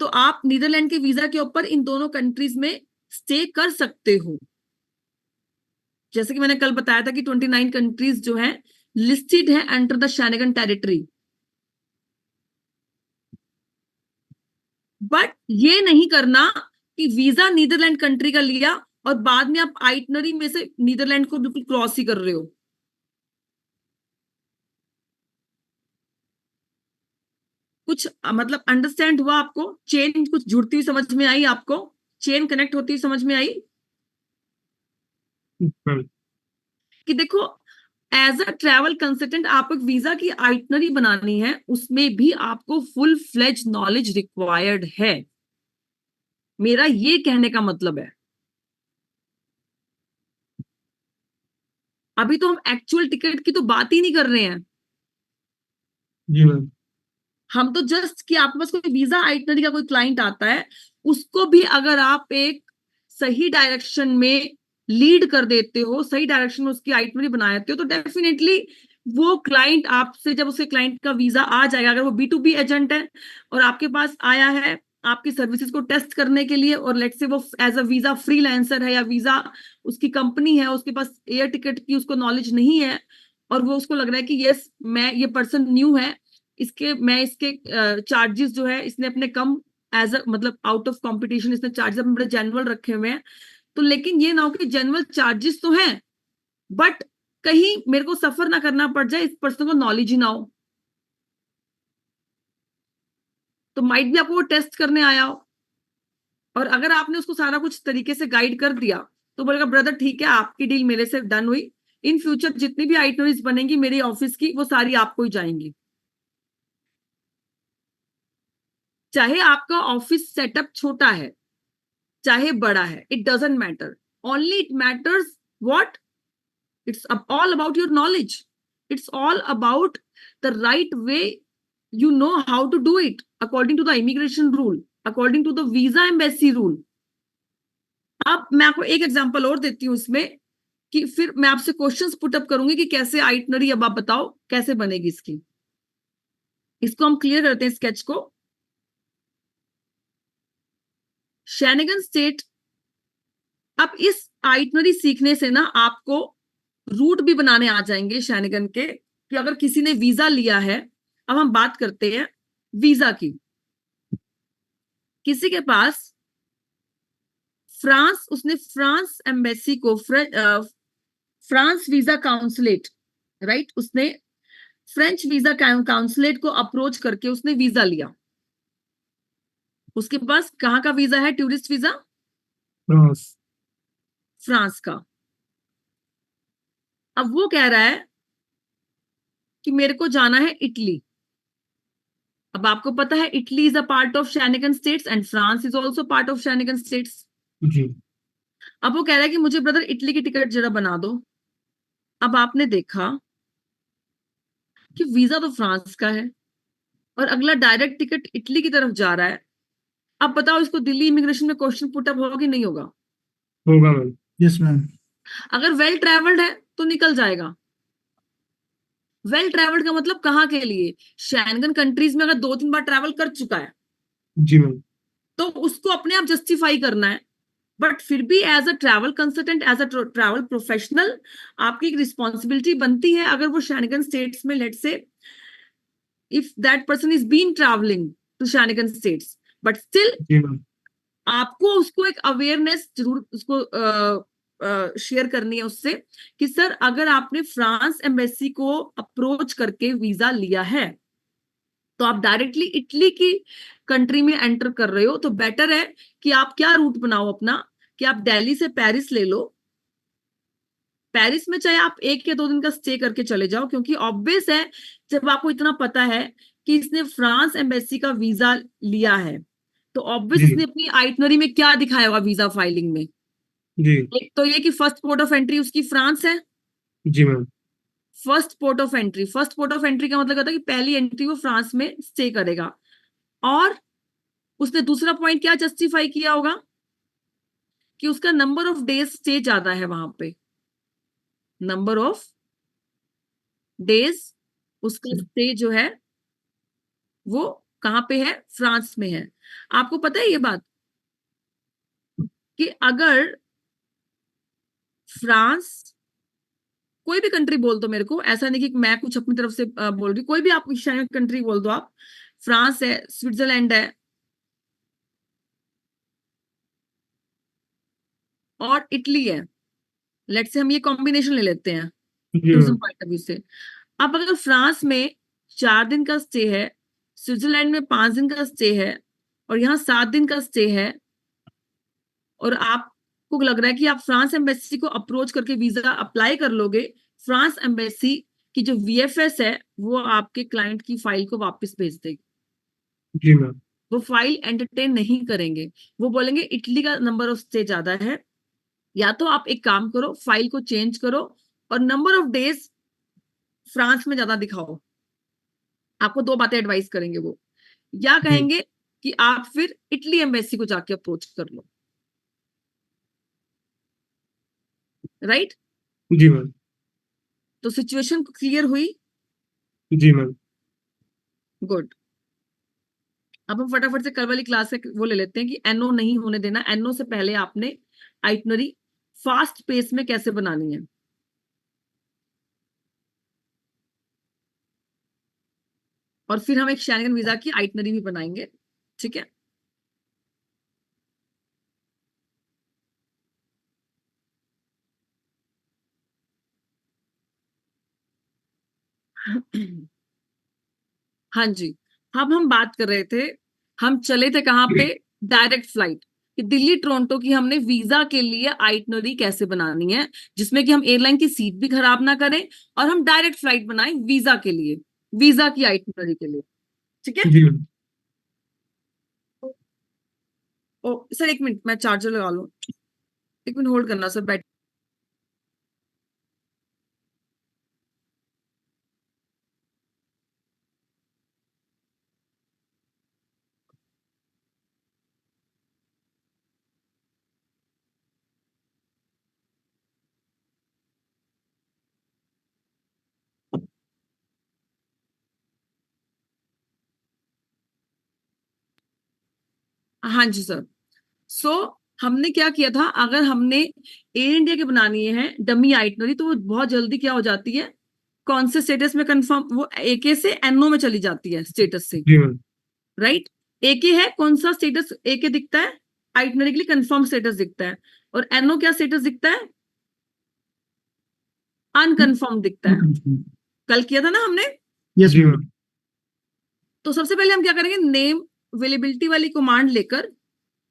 तो आप नीदरलैंड के वीजा के ऊपर इन दोनों कंट्रीज में स्टे कर सकते हो। जैसे कि मैंने कल बताया था कि 29 कंट्रीज जो है लिस्टेड है under the Schengen territory, but ये नहीं करना कि वीजा नीदरलैंड कंट्री का लिया और बाद में आप आइटनरी में से नीदरलैंड को बिल्कुल क्रॉस ही कर रहे हो। कुछ मतलब अंडरस्टैंड हुआ आपको? चेन कुछ जुड़ती हुई समझ में आई आपको? चेन कनेक्ट होती हुई समझ में आई कि देखो एज अ ट्रैवल कंसल्टेंट आप एक वीजा की आइटनरी बनानी है, उसमें भी आपको फुल फ्लेज नॉलेज रिक्वायर्ड है, मेरा ये कहने का मतलब है। अभी तो हम एक्चुअल टिकट की तो बात ही नहीं कर रहे हैं, जी मैम। हम तो जस्ट कि आपके पास कोई वीजा आइटनरी का कोई क्लाइंट आता है, उसको भी अगर आप एक सही डायरेक्शन में लीड कर देते हो, सही डायरेक्शन में उसकी आइटनरी बना देते हो, तो डेफिनेटली वो क्लाइंट आपसे, जब उसके क्लाइंट का वीजा आ जाएगा, अगर वो B2B एजेंट है और आपके पास आया है आपकी सर्विसेज को टेस्ट करने के लिए, और लेट से वो एज अ वीजा फ्रीलांसर है या वीजा उसकी कंपनी है, उसके पास एयर टिकट की उसको नॉलेज नहीं है, और वो उसको लग रहा है कि यस मैं ये पर्सन न्यू है, मैं इसके चार्जेस जो है इसने अपने कम एज अ मतलब आउट ऑफ कंपटीशन इसने चार्जेस अपने बड़े जेन्युइन रखे हुए हैं। तो लेकिन ये ना हो कि जेन्युइन चार्जेस तो हैं बट कहीं मेरे को सफर ना करना पड़ जाए, इस पर्सन को नॉलेज ही ना हो। तो माइट भी आपको वो टेस्ट करने आया हो, और अगर आपने उसको सारा कुछ तरीके से गाइड कर दिया तो बोलेगा ब्रदर ठीक है, आपकी डील मेरे से डन हुई, इन फ्यूचर जितनी भी आइटनरीज बनेंगी मेरी ऑफिस की वो सारी आपको ही जाएंगी। चाहे आपका ऑफिस सेटअप छोटा है चाहे बड़ा है, it doesn't matter, only it matters what, it's all about your knowledge, it's all about the right way, you know how to do it according to the immigration rule, according to the visa embassy rule। अब मैं आपको एक example और देती हूँ इसमें, कि फिर मैं आपसे क्वेश्चंस पुट अप करूंगी कि कैसे आइटनरी, अब आप बताओ कैसे बनेगी इसकी। इसको हम क्लियर करते हैं स्केच को। शैनिगन स्टेट, अब इस आइटनरी सीखने से ना आपको रूट भी बनाने आ जाएंगे शैनिगन के, कि अगर किसी ने वीजा लिया है, अब हम बात करते हैं वीजा की। किसी के पास फ्रांस, उसने फ्रांस एम्बेसी को फ्रांस वीजा काउंसलेट, राइट, उसने फ्रेंच वीजा काउंसलेट को अप्रोच करके उसने वीजा लिया। उसके पास कहाँ का वीजा है, टूरिस्ट वीजा, फ्रांस। फ्रांस का। अब वो कह रहा है कि मेरे को जाना है इटली। अब आपको पता है Italy is a part of Schengen states and France is also part of Schengen states. जी। अब वो कह रहा है कि मुझे ब्रदर इटली की टिकट जरा बना दो। अब आपने देखा कि वीजा तो फ्रांस का है और अगला डायरेक्ट टिकट इटली की तरफ जा रहा है। अब बताओ इसको दिल्ली इमिग्रेशन में क्वेश्चन पुटअप होगा कि नहीं होगा? होगा मैम। Yes ma'am. अगर वेल ट्रेवल्ड है तो निकल जाएगा। वेल ट्रेवल्ड का मतलब कहाँ के लिए? शैंगन कंट्रीज में अगर 2-3 बार ट्रैवल कर चुका है जी मैम। तो उसको अपने आप जस्टिफाई करना है। बट फिर भी as a travel consultant, as a travel professional, आपकी एक रिस्पॉन्सिबिलिटी बनती है, अगर वो शैनिगन स्टेट्स में लेट से if that person is been travelling to Schengen states, but still जी मैम। आपको उसको एक अवेयरनेस जरूर उसको शेयर करनी है उससे, कि सर अगर आपने फ्रांस एम्बेसी को अप्रोच करके वीजा लिया है तो आप डायरेक्टली इटली की कंट्री में एंटर कर रहे हो, तो बेटर है कि आप क्या रूट बनाओ अपना, कि आप दिल्ली से पेरिस ले लो। पेरिस में चाहे आप 1 या 2 दिन का स्टे करके चले जाओ, क्योंकि ऑब्वियस है जब आपको इतना पता है कि इसने फ्रांस एम्बेसी का वीजा लिया है तो ऑब्वियस जी। इसने अपनी आइटनरी में क्या दिखाया होगा वीजा फाइलिंग में? जी। एक तो ये कि फर्स्ट पोर्ट ऑफ एंट्री उसकी फ्रांस है। जी ma'am. First port of entry, first port of entry का मतलब होता है कि पहली एंट्री वो फ्रांस में स्टे करेगा। और उसने दूसरा पॉइंट क्या जस्टिफाई किया होगा कि उसका नंबर ऑफ डेज स्टे ज्यादा है वहां पे, नंबर ऑफ डेज उसका स्टे जो है वो कहां पे है, फ्रांस में है। आपको पता है ये बात कि अगर फ्रांस, कोई भी कंट्री बोल दो मेरे को, ऐसा नहीं कि मैं कुछ अपनी तरफ से बोल रही, कोई भी आप कंट्री बोल दो, आप फ्रांस है, स्विट्जरलैंड है और इटली है, लेट्स से हम ये कॉम्बिनेशन ले लेते हैं जी tourism ma'am. Point of view से। अब अगर फ्रांस में 4 दिन का स्टे है, स्विट्जरलैंड में 5 दिन का स्टे है और यहाँ 7 दिन का स्टे है, और आपको लग रहा है कि आप फ्रांस एम्बेसी को अप्रोच करके वीजा अप्लाई कर लोगे, फ्रांस एम्बेसी की जो वीएफएस है वो आपके क्लाइंट की फाइल को वापस भेज देगी। जी मैम। वो फाइल एंटरटेन नहीं करेंगे, वो बोलेंगे इटली का नंबर ऑफ स्टे ज्यादा है, या तो आप एक काम करो फाइल को चेंज करो और नंबर ऑफ डेज फ्रांस में ज्यादा दिखाओ। आपको 2 बातें एडवाइस करेंगे वो, या जी। कहेंगे कि आप फिर इटली एम्बेसी को जाके अप्रोच कर लो। राइट? जी मैम। तो सिचुएशन क्लियर हुई? जी मैम। गुड। अब हम फटाफट से कल वाली क्लास से वो ले लेते हैं कि एनओ नहीं होने देना। एनओ से पहले आपने आइटनरी फास्ट पेस में कैसे बनानी है। और फिर हम एक शेंगन वीजा की आइटनरी भी बनाएंगे, ठीक है। हाँ जी, अब हम बात कर रहे थे, हम चले थे कहाँ पे, डायरेक्ट फ्लाइट, कि दिल्ली टोरंटो की हमने वीजा के लिए आइटनरी कैसे बनानी है जिसमें कि हम एयरलाइन की सीट भी खराब ना करें और हम डायरेक्ट फ्लाइट बनाएं वीजा के लिए, वीजा की आइटनरी के लिए, ठीक है। जी मैम। ओ सर एक मिनट, मैं चार्जर लगा लूं, एक मिनट होल्ड करना सर, बैठ। हाँ जी सर, सो हमने क्या किया था, अगर हमने एयर इंडिया की बनानी है डमी आइटनरी तो वो बहुत जल्दी क्या हो जाती है, कौन से स्टेटस में कंफर्म, वो एके से एनओ में चली जाती है स्टेटस से, जी मैम। राइट। एके है, कौन सा स्टेटस एके दिखता है, आइटनरी के लिए कंफर्म स्टेटस दिखता है, और एनओ क्या स्टेटस दिखता है, अनकंफर्म दिखता है। कल किया था ना हमने। यस जी मैम। मैम। तो सबसे पहले हम क्या करेंगे, नेम अवेलेबिलिटी वाली कमांड लेकर,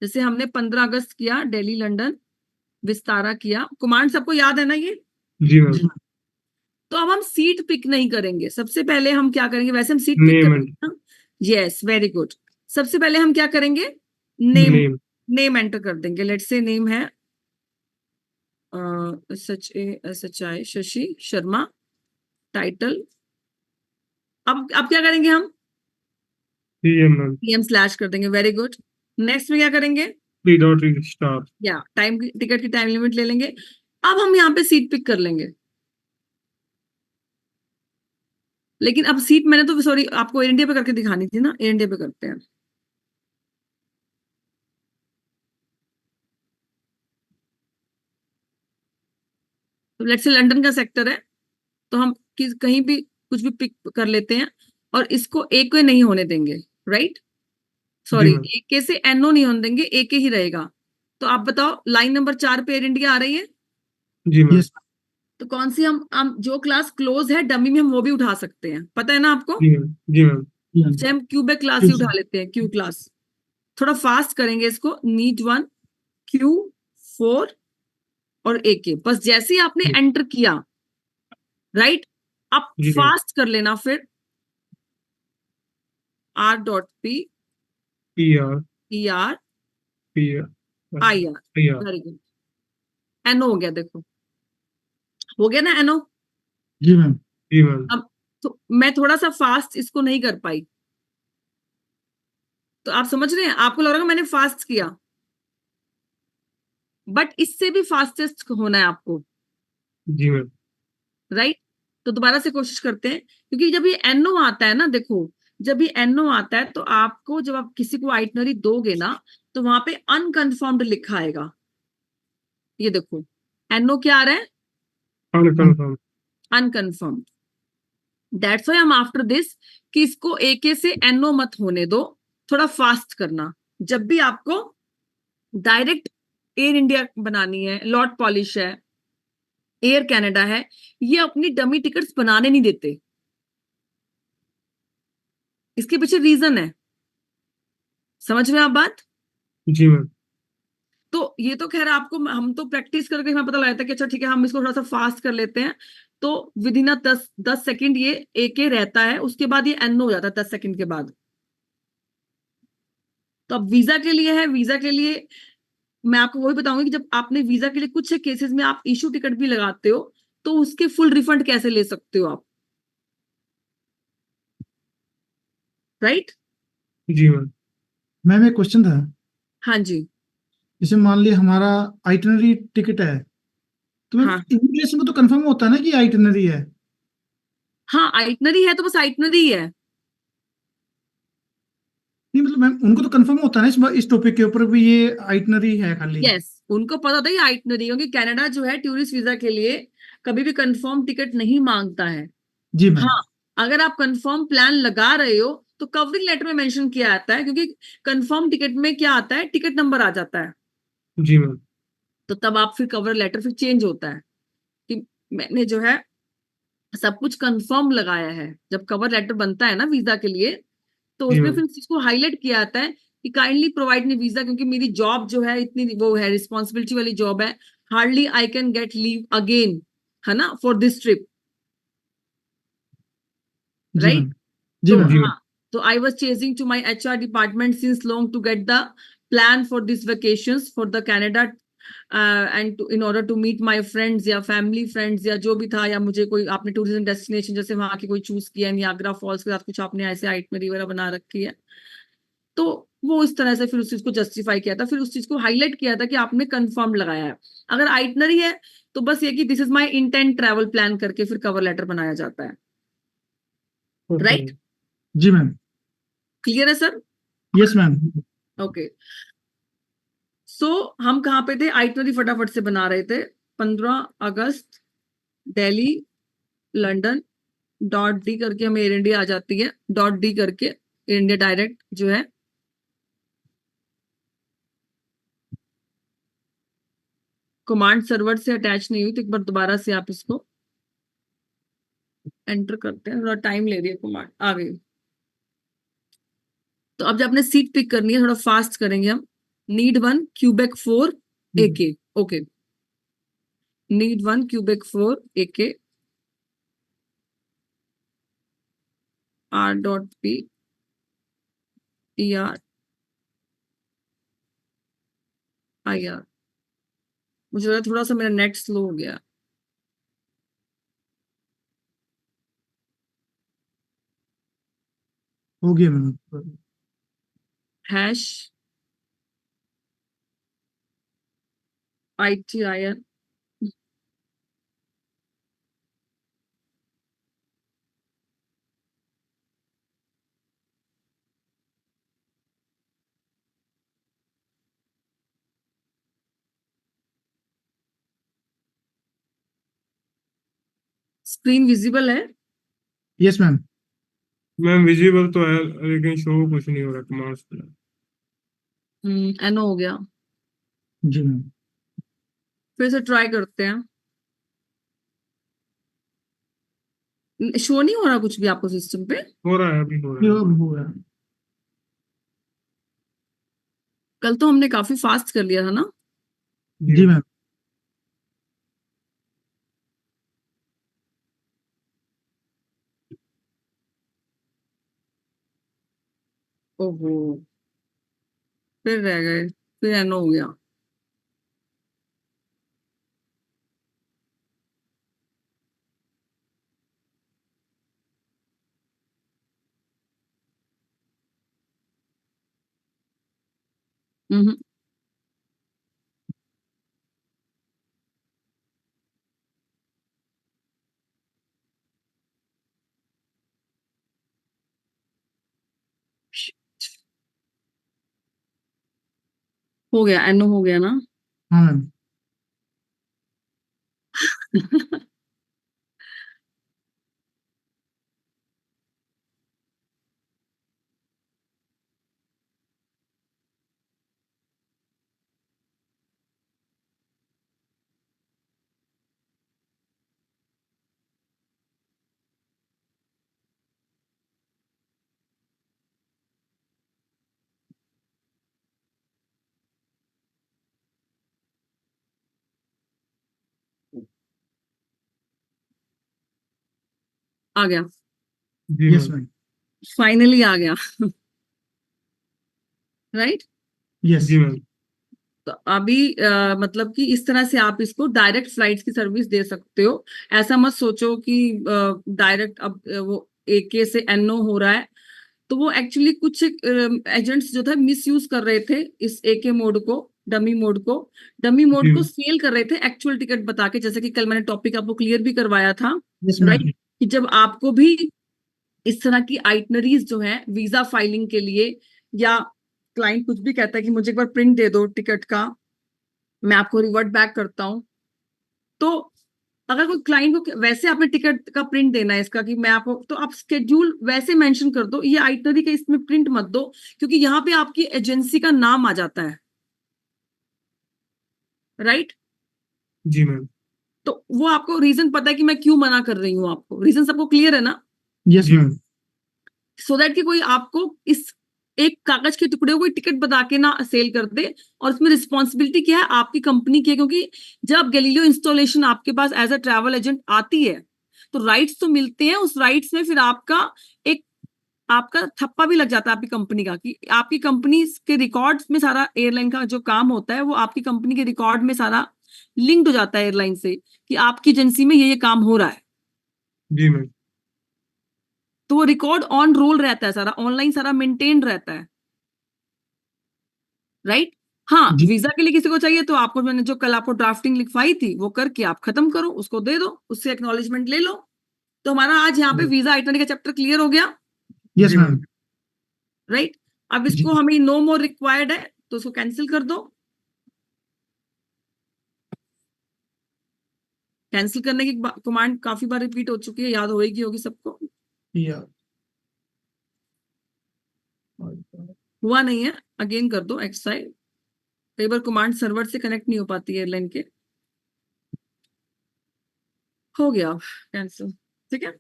जैसे हमने 15 अगस्त किया, दिल्ली लंदन विस्तारा किया, कमांड सबको याद है ना ये। जी मैम। तो अब हम सीट पिक नहीं करेंगे, सबसे पहले हम क्या करेंगे, वैसे हम सीट पिक नेम करेंगे ना, यस वेरी गुड। सबसे पहले हम क्या करेंगे, नेम, नेम। नेम एंटर कर देंगे, लेट्स से नेम है SHASHI शशि शर्मा, टाइटल। अब क्या करेंगे हम, पीएम मैम। पीएम स्लैश कर देंगे, वेरी गुड। नेक्स्ट में क्या करेंगे, 3 स्टार। या टाइम, टिकट की टाइम लिमिट ले लेंगे। अब हम यहाँ पे सीट पिक कर लेंगे, लेकिन अब सीट मैंने तो सॉरी आपको एयर इंडिया पे करके दिखानी थी ना, एयर इंडिया पे करते हैं। तो लेट्स से लंदन का सेक्टर है, तो हम कहीं भी कुछ भी पिक कर लेते हैं और इसको एक के नहीं होने देंगे, राइट। जी सॉरी, मैम। एक के से एनओ नहीं होने देंगे, एक ही रहेगा। तो आप बताओ, लाइन नंबर 4 पे एयर इंडिया आ रही है, जी मैम। यस। तो कौन सी हम जो क्लास क्लोज है डमी में हम वो भी उठा सकते हैं, पता है ना आपको। जी मैम। जी मैम। जैसे हम क्यूबेक क्लास ही उठा लेते हैं, क्यू क्लास। थोड़ा फास्ट करेंगे इसको, नीड 1, Q4 और AK, बस जैसे ही आपने एंटर किया, राइट, अब जी मैम। फास्ट कर लेना फिर R.P PR। ER PR। IR, PR। Very good. NO हो गया, देखो हो गया ना एनओ। जी मैम। जी मैम। अब तो मैं थोड़ा सा फास्ट इसको नहीं कर पाई, तो आप समझ रहे हैं, आपको लग रहा है मैंने फास्ट किया, बट इससे भी फास्टेस्ट होना है आपको, जी मैम। राइट। तो दोबारा से कोशिश करते हैं, क्योंकि जब ये एनओ आता है ना, देखो जब ये एनओ आता है तो आपको, जब आप किसी को आइटनरी दोगे ना, तो वहां पे अनकंफर्म्ड लिखा आएगा, ये देखो एनओ क्या आ रहा है, अनकंफर्म। अनकंफर्म्ड। दैट्स व्हाई हम आफ्टर दिस कि इसको एके से एनओ मत होने दो, थोड़ा फास्ट करना। जब भी आपको डायरेक्ट एयर इंडिया बनानी है, लॉट पॉलिश है, एयर कनाडा है, ये अपनी डमी टिकट्स बनाने नहीं देते, इसके पीछे रीजन है, समझ रहे हैं आप बात। जी मैम। तो ये तो खैर आपको, हम तो प्रैक्टिस करके हमें पता लगता है कि अच्छा ठीक है हम इसको थोड़ा सा फास्ट कर लेते हैं, तो विद इन 10 सेकंड ये एके रहता है, उसके बाद ये एन हो जाता है 10 सेकंड के बाद। तो अब वीजा के लिए है, वीजा के लिए मैं आपको वही बताऊंगी कि जब आपने वीजा के लिए कुछ केसेस में आप इशू टिकट भी लगाते हो, तो उसके फुल रिफंड कैसे ले सकते हो आप, राइट। जी मैम। मैम एक क्वेश्चन था, हाँ जी, जैसे मान लिया हमारा आइटनरी टिकट है, तो मैम हाँ इमिग्रेशन को तो कंफर्म होता है ना कि आइटनरी है। हाँ, आइटनरी है तो बस आइटनरी है। नहीं मतलब मैम उनको तो कंफर्म होता है ना इस टॉपिक के ऊपर भी ये आइटनरी है खाली। यस, उनको पता होता है ये आइटनरी, क्योंकि कनाडा जो है टूरिस्ट वीजा के लिए कभी भी कंफर्म टिकट नहीं मांगता है। जी मैम। हाँ, अगर आप कंफर्म प्लान लगा रहे हो तो कवरिंग लेटर में मेंशन किया आता है, क्योंकि कंफर्म टिकट में क्या आता है, टिकट नंबर आ जाता है, जी मैम। तो तब आप फिर कवर लेटर फिर चेंज होता है कि मैंने जो है सब कुछ कंफर्म लगाया है। जब कवर लेटर बनता है ना वीजा के लिए, तो जी उसमें मैम। फिर उस चीज को हाईलाइट किया जाता है कि काइंडली प्रोवाइड मी वीजा, क्योंकि मेरी जॉब जो है इतनी वो है, रिस्पॉन्सिबिलिटी वाली जॉब है, hardly I can get leave again, है ना, फॉर दिस ट्रिप, जी राइट। मैम। जी तो मैम। जी मैम। हाँ, तो I was chasing to my HR department since long to get the plan for this vacations for the Canada and in order to meet my friends या family friends या जो भी था, या मुझे कोई आपने टूरिज्म डेस्टिनेशन जैसे वहां की कोई चूज किया, नियाग्रा फॉल्स के साथ कुछ आपने ऐसे आइटनरी वगैरह बना रखी है, तो वो इस तरह से फिर उस चीज को जस्टिफाई किया था, फिर उस चीज को हाईलाइट किया था कि आपने कंफर्म लगाया है। अगर आइटनरी है तो बस ये कि this is my intent travel plan करके फिर कवर लेटर बनाया जाता है, ओके राइट। मैम। जी मैम। क्लियर है सर? Yes ma'am. ओके, सो हम कहाँ पे थे, आइटनरी फटाफट से बना रहे थे। 15 अगस्त, दिल्ली, लंदन, डॉट डी करके हमें एयर इंडिया आ जाती है, डॉट डी करके एयर इंडिया डायरेक्ट जो है कमांड सर्वर से अटैच नहीं हुई, तो एक बार दोबारा से आप इसको एंटर करते हैं, थोड़ा टाइम ले रही है, कमांड आ गई। तो अब जब आपने सीट पिक करनी है, थोड़ा फास्ट करेंगे हम। Need 1 Quebec 4 AK, okay, need 1 Quebec 4 AK, R.P ER IR। मुझे लगा थोड़ा सा मेरा नेट स्लो हो गया। हो गया ma'am. Hash ITIN, screen visible है? Yes ma'am. मैम विजिबल तो है लेकिन शो कुछ नहीं हो रहा कमांड्स पे। एनो हो गया। जी मैम। फिर से ट्राई करते हैं। शो नहीं हो रहा कुछ भी आपको सिस्टम पे? हो रहा है, अभी हो रहा ये है। हो गया। कल तो हमने काफी फास्ट कर लिया था ना। जी जी मैम। मैम। ओहो, फिर रह गए, फिर एनो हो गया। हम्म, हो गया, एनो हो गया ना। हाँ मैम। आ गया, जी यस मैम। मैम। फाइनली आ गया, राइट। यस। जी मैम। तो अभी मतलब कि इस तरह से आप इसको डायरेक्ट फ्लाइट्स की सर्विस दे सकते हो। ऐसा मत सोचो कि डायरेक्ट अब वो AK से NO हो रहा है, तो वो एक्चुअली कुछ एजेंट्स जो थे मिस यूज कर रहे थे इस AK मोड को, डमी मोड को, डमी मोड जी को मैम। सेल कर रहे थे एक्चुअल टिकट बता के, जैसे कि कल मैंने टॉपिक आपको क्लियर भी करवाया था, यस मैम। राइट, कि जब आपको भी इस तरह की आइटनरीज जो है वीजा फाइलिंग के लिए, या क्लाइंट कुछ भी कहता है कि मुझे एक बार प्रिंट दे दो टिकट का, मैं आपको रिवर्ट बैक करता हूं, तो अगर कोई क्लाइंट को वैसे आपने टिकट का प्रिंट देना है इसका कि मैं आपको, तो आप स्केड्यूल वैसे मेंशन कर दो, ये आइटनरी का इसमें प्रिंट मत दो, क्योंकि यहाँ पे आपकी एजेंसी का नाम आ जाता है, राइट? जी मैम। तो वो आपको रीजन पता है कि मैं क्यों मना कर रही हूँ, आपको रीजन सबको क्लियर है ना? यस जी मैम। मैम। सो दैट कि कोई आपको इस एक कागज के टुकड़े को कोई टिकट बता के ना सेल कर दे, और इसमें रिस्पॉन्सिबिलिटी क्या है, आपकी कंपनी की है, क्योंकि जब गैलीलियो इंस्टॉलेशन आपके पास एज अ ट्रैवल एजेंट आती है तो राइट्स तो मिलते हैं, उस राइट्स में फिर आपका थप्पा भी लग जाता है आपकी कंपनी का, कि आपकी कंपनी के रिकॉर्ड्स में सारा एयरलाइन का जो काम होता है वो आपकी कंपनी के रिकॉर्ड में सारा लिंक्ड हो जाता है एयरलाइन से, कि आपकी एजेंसी में ये काम हो रहा है। जी मैम। तो वो रिकॉर्ड ऑन रोल रहता है, सारा ऑनलाइन सारा मेंटेन रहता है, राइट? हाँ, जी। वीजा के लिए किसी को चाहिए तो आपको, मैंने जो कल आपको ड्राफ्टिंग लिखवाई थी वो करके आप खत्म करो, उसको दे दो, उससे एक्नॉलेजमेंट ले लो। तो हमारा आज यहाँ पे वीजा आइटनरी का चैप्टर क्लियर हो गया, यस जी मैम। मैम। राइट? अब जी इसको हमें नो मोर रिक्वायर्ड है तो उसको कैंसिल कर दो। कैंसिल करने की कमांड काफी बार रिपीट हो चुकी है, याद होगी सबको। या हुआ नहीं है, अगेन कर दो एक्सरसाइज। कई बार कमांड सर्वर से कनेक्ट नहीं हो पाती है एयरलाइन के। हो गया कैंसिल, ठीक है?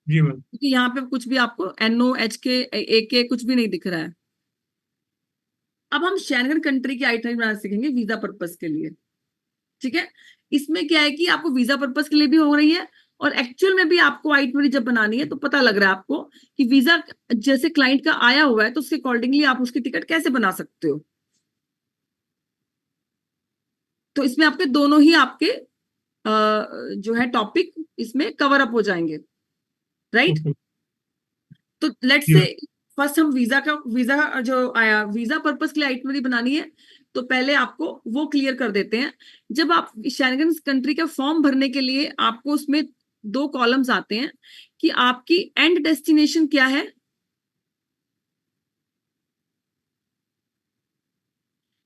जी मैम। क्योंकि यहाँ पे कुछ भी आपको NOHK कुछ भी नहीं दिख रहा है। अब हम शेंगन कंट्री की आइटनरी बनाना सीखेंगे वीजा पर्पस के लिए, ठीक है? इसमें क्या है कि आपको वीजा पर्पस के लिए भी हो रही है, और एक्चुअल में भी आपको आइटनरी जब बनानी है तो पता लग रहा है आपको कि वीजा जैसे क्लाइंट का आया हुआ है तो उसके अकॉर्डिंगली आप उसकी टिकट कैसे बना सकते हो। तो इसमें आपके दोनों ही आपके जो है टॉपिक इसमें कवर अप हो जाएंगे, राइट? ओके। तो लेट्स जी से मैम। फर्स्ट हम वीजा जो आया, वीजा पर्पस के लिए आइटनरी बनानी है, तो पहले आपको वो क्लियर कर देते हैं। जब आप शेंगन कंट्री का फॉर्म भरने के लिए आपको उसमें 2 कॉलम्स आते हैं कि आपकी एंड डेस्टिनेशन क्या है,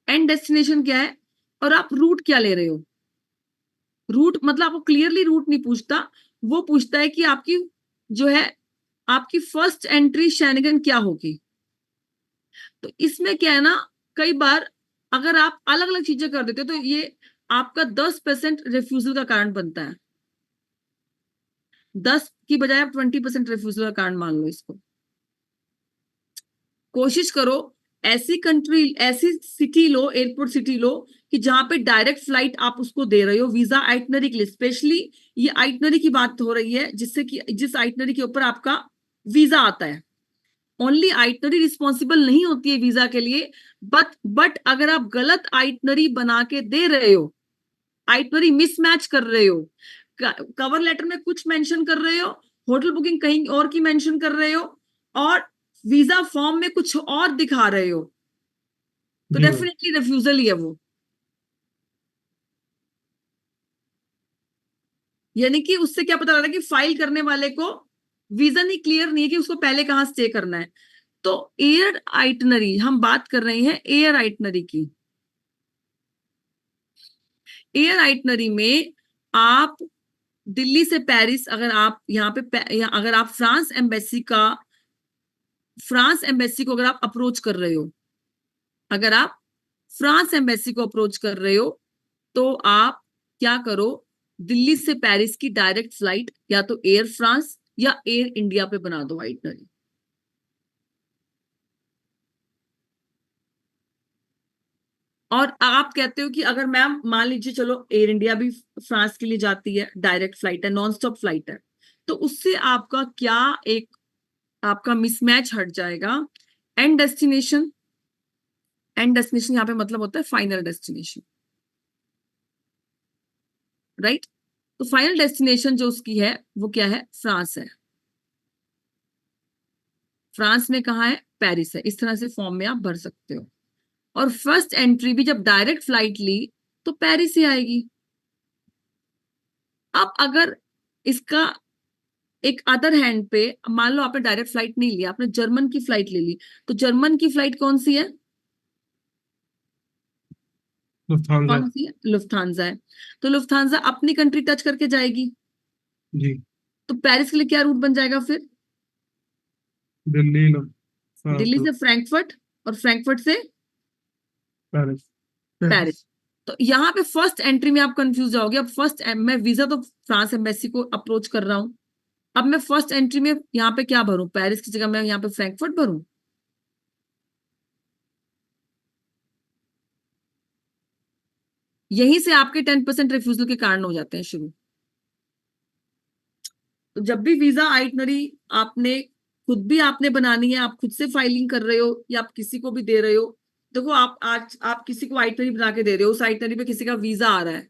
एंड डेस्टिनेशन क्या है, और आप रूट क्या ले रहे हो। रूट मतलब आपको क्लियरली रूट नहीं पूछता, वो पूछता है कि आपकी जो है आपकी फर्स्ट एंट्री शेंगन क्या होगी। तो इसमें क्या है ना, कई बार अगर आप अलग अलग चीजें कर देते हो तो ये आपका 10% रिफ्यूजल का कारण बनता है। 10 की बजाय आप 20% रिफ्यूजल का कारण मान लो इसको। कोशिश करो ऐसी कंट्री, ऐसी सिटी लो, एयरपोर्ट सिटी लो कि जहां पे डायरेक्ट फ्लाइट आप उसको दे रहे हो वीजा आइटनरी के लिए। स्पेशली ये आइटनरी की बात हो रही है, जिससे कि जिस आइटनरी के ऊपर आपका वीजा आता है। ओनली आइटनरी रिस्पॉन्सिबल नहीं होती है वीजा के लिए, बट अगर आप गलत आइटनरी बना के दे रहे हो, आइटनरी मिसमैच कर रहे हो, कवर लेटर में कुछ मेंशन कर रहे हो, होटल बुकिंग कहीं और की मेंशन कर रहे हो, और वीजा फॉर्म में कुछ और दिखा रहे हो, तो जी मैम। डेफिनेटली रिफ्यूजल ही है वो। यानी कि उससे क्या पता लग रहा है कि फाइल करने वाले को वीजा नहीं क्लियर नहीं है कि उसको पहले कहां स्टे करना है। तो एयर आइटनरी हम बात कर रहे हैं, एयर आइटनरी की। एयर आइटनरी में आप दिल्ली से पेरिस, अगर आप यहाँ पे अगर आप फ्रांस एम्बेसी को अगर आप अप्रोच कर रहे हो, अगर आप फ्रांस एम्बेसी को अप्रोच कर रहे हो, तो आप क्या करो, दिल्ली से पेरिस की डायरेक्ट फ्लाइट या तो एयर फ्रांस या एयर इंडिया पे बना दो आइटनरी। और आप कहते हो कि अगर मैम मान लीजिए चलो एयर इंडिया भी फ्रांस के लिए जाती है, डायरेक्ट फ्लाइट है, नॉन स्टॉप फ्लाइट है, तो उससे आपका क्या एक आपका मिसमैच हट जाएगा। एंड डेस्टिनेशन, एंड डेस्टिनेशन यहाँ पे मतलब होता है फाइनल डेस्टिनेशन, राइट? तो फाइनल डेस्टिनेशन जो उसकी है वो क्या है, फ्रांस है। फ्रांस में कहाँ है, पेरिस है। इस तरह से फॉर्म में आप भर सकते हो। और फर्स्ट एंट्री भी जब डायरेक्ट फ्लाइट ली तो पेरिस ही आएगी। अब अगर इसका एक अदर हैंड पे मान लो आपने डायरेक्ट फ्लाइट नहीं लिया, आपने जर्मन की फ्लाइट ले ली, तो जर्मन की फ्लाइट कौन सी है, लुफ्थांसा। कौन सी है? लुफ्थांसा है। तो लुफ्थांसा अपनी कंट्री टच करके जाएगी, जी। तो पेरिस के लिए क्या रूट बन जाएगा फिर? दिल्ली दिल्ली फ्रांकफर्ट, से फ्रैंकफर्ट, और फ्रैंकफर्ट से पेरिस। पेरिस। तो यहाँ पे फर्स्ट एंट्री में आप कंफ्यूज जाओगे। अब मैं वीजा तो फ्रांस एम्बेसी को अप्रोच कर रहा हूँ, अब मैं फर्स्ट एंट्री में यहाँ पे क्या भरूं? पेरिस की जगह मैं यहाँ पे फ्रैंकफर्ट भरूं? यहीं से आपके 10% रिफ्यूजल के कारण हो जाते हैं शुरू। तो जब भी वीजा आइटनरी आपने खुद भी आपने बनानी है, आप खुद से फाइलिंग कर रहे हो या आप किसी को भी दे रहे हो, देखो आप आज आप किसी को आइटनरी बना के दे रहे हो, उस आइटनरी पे किसी का वीजा आ रहा है,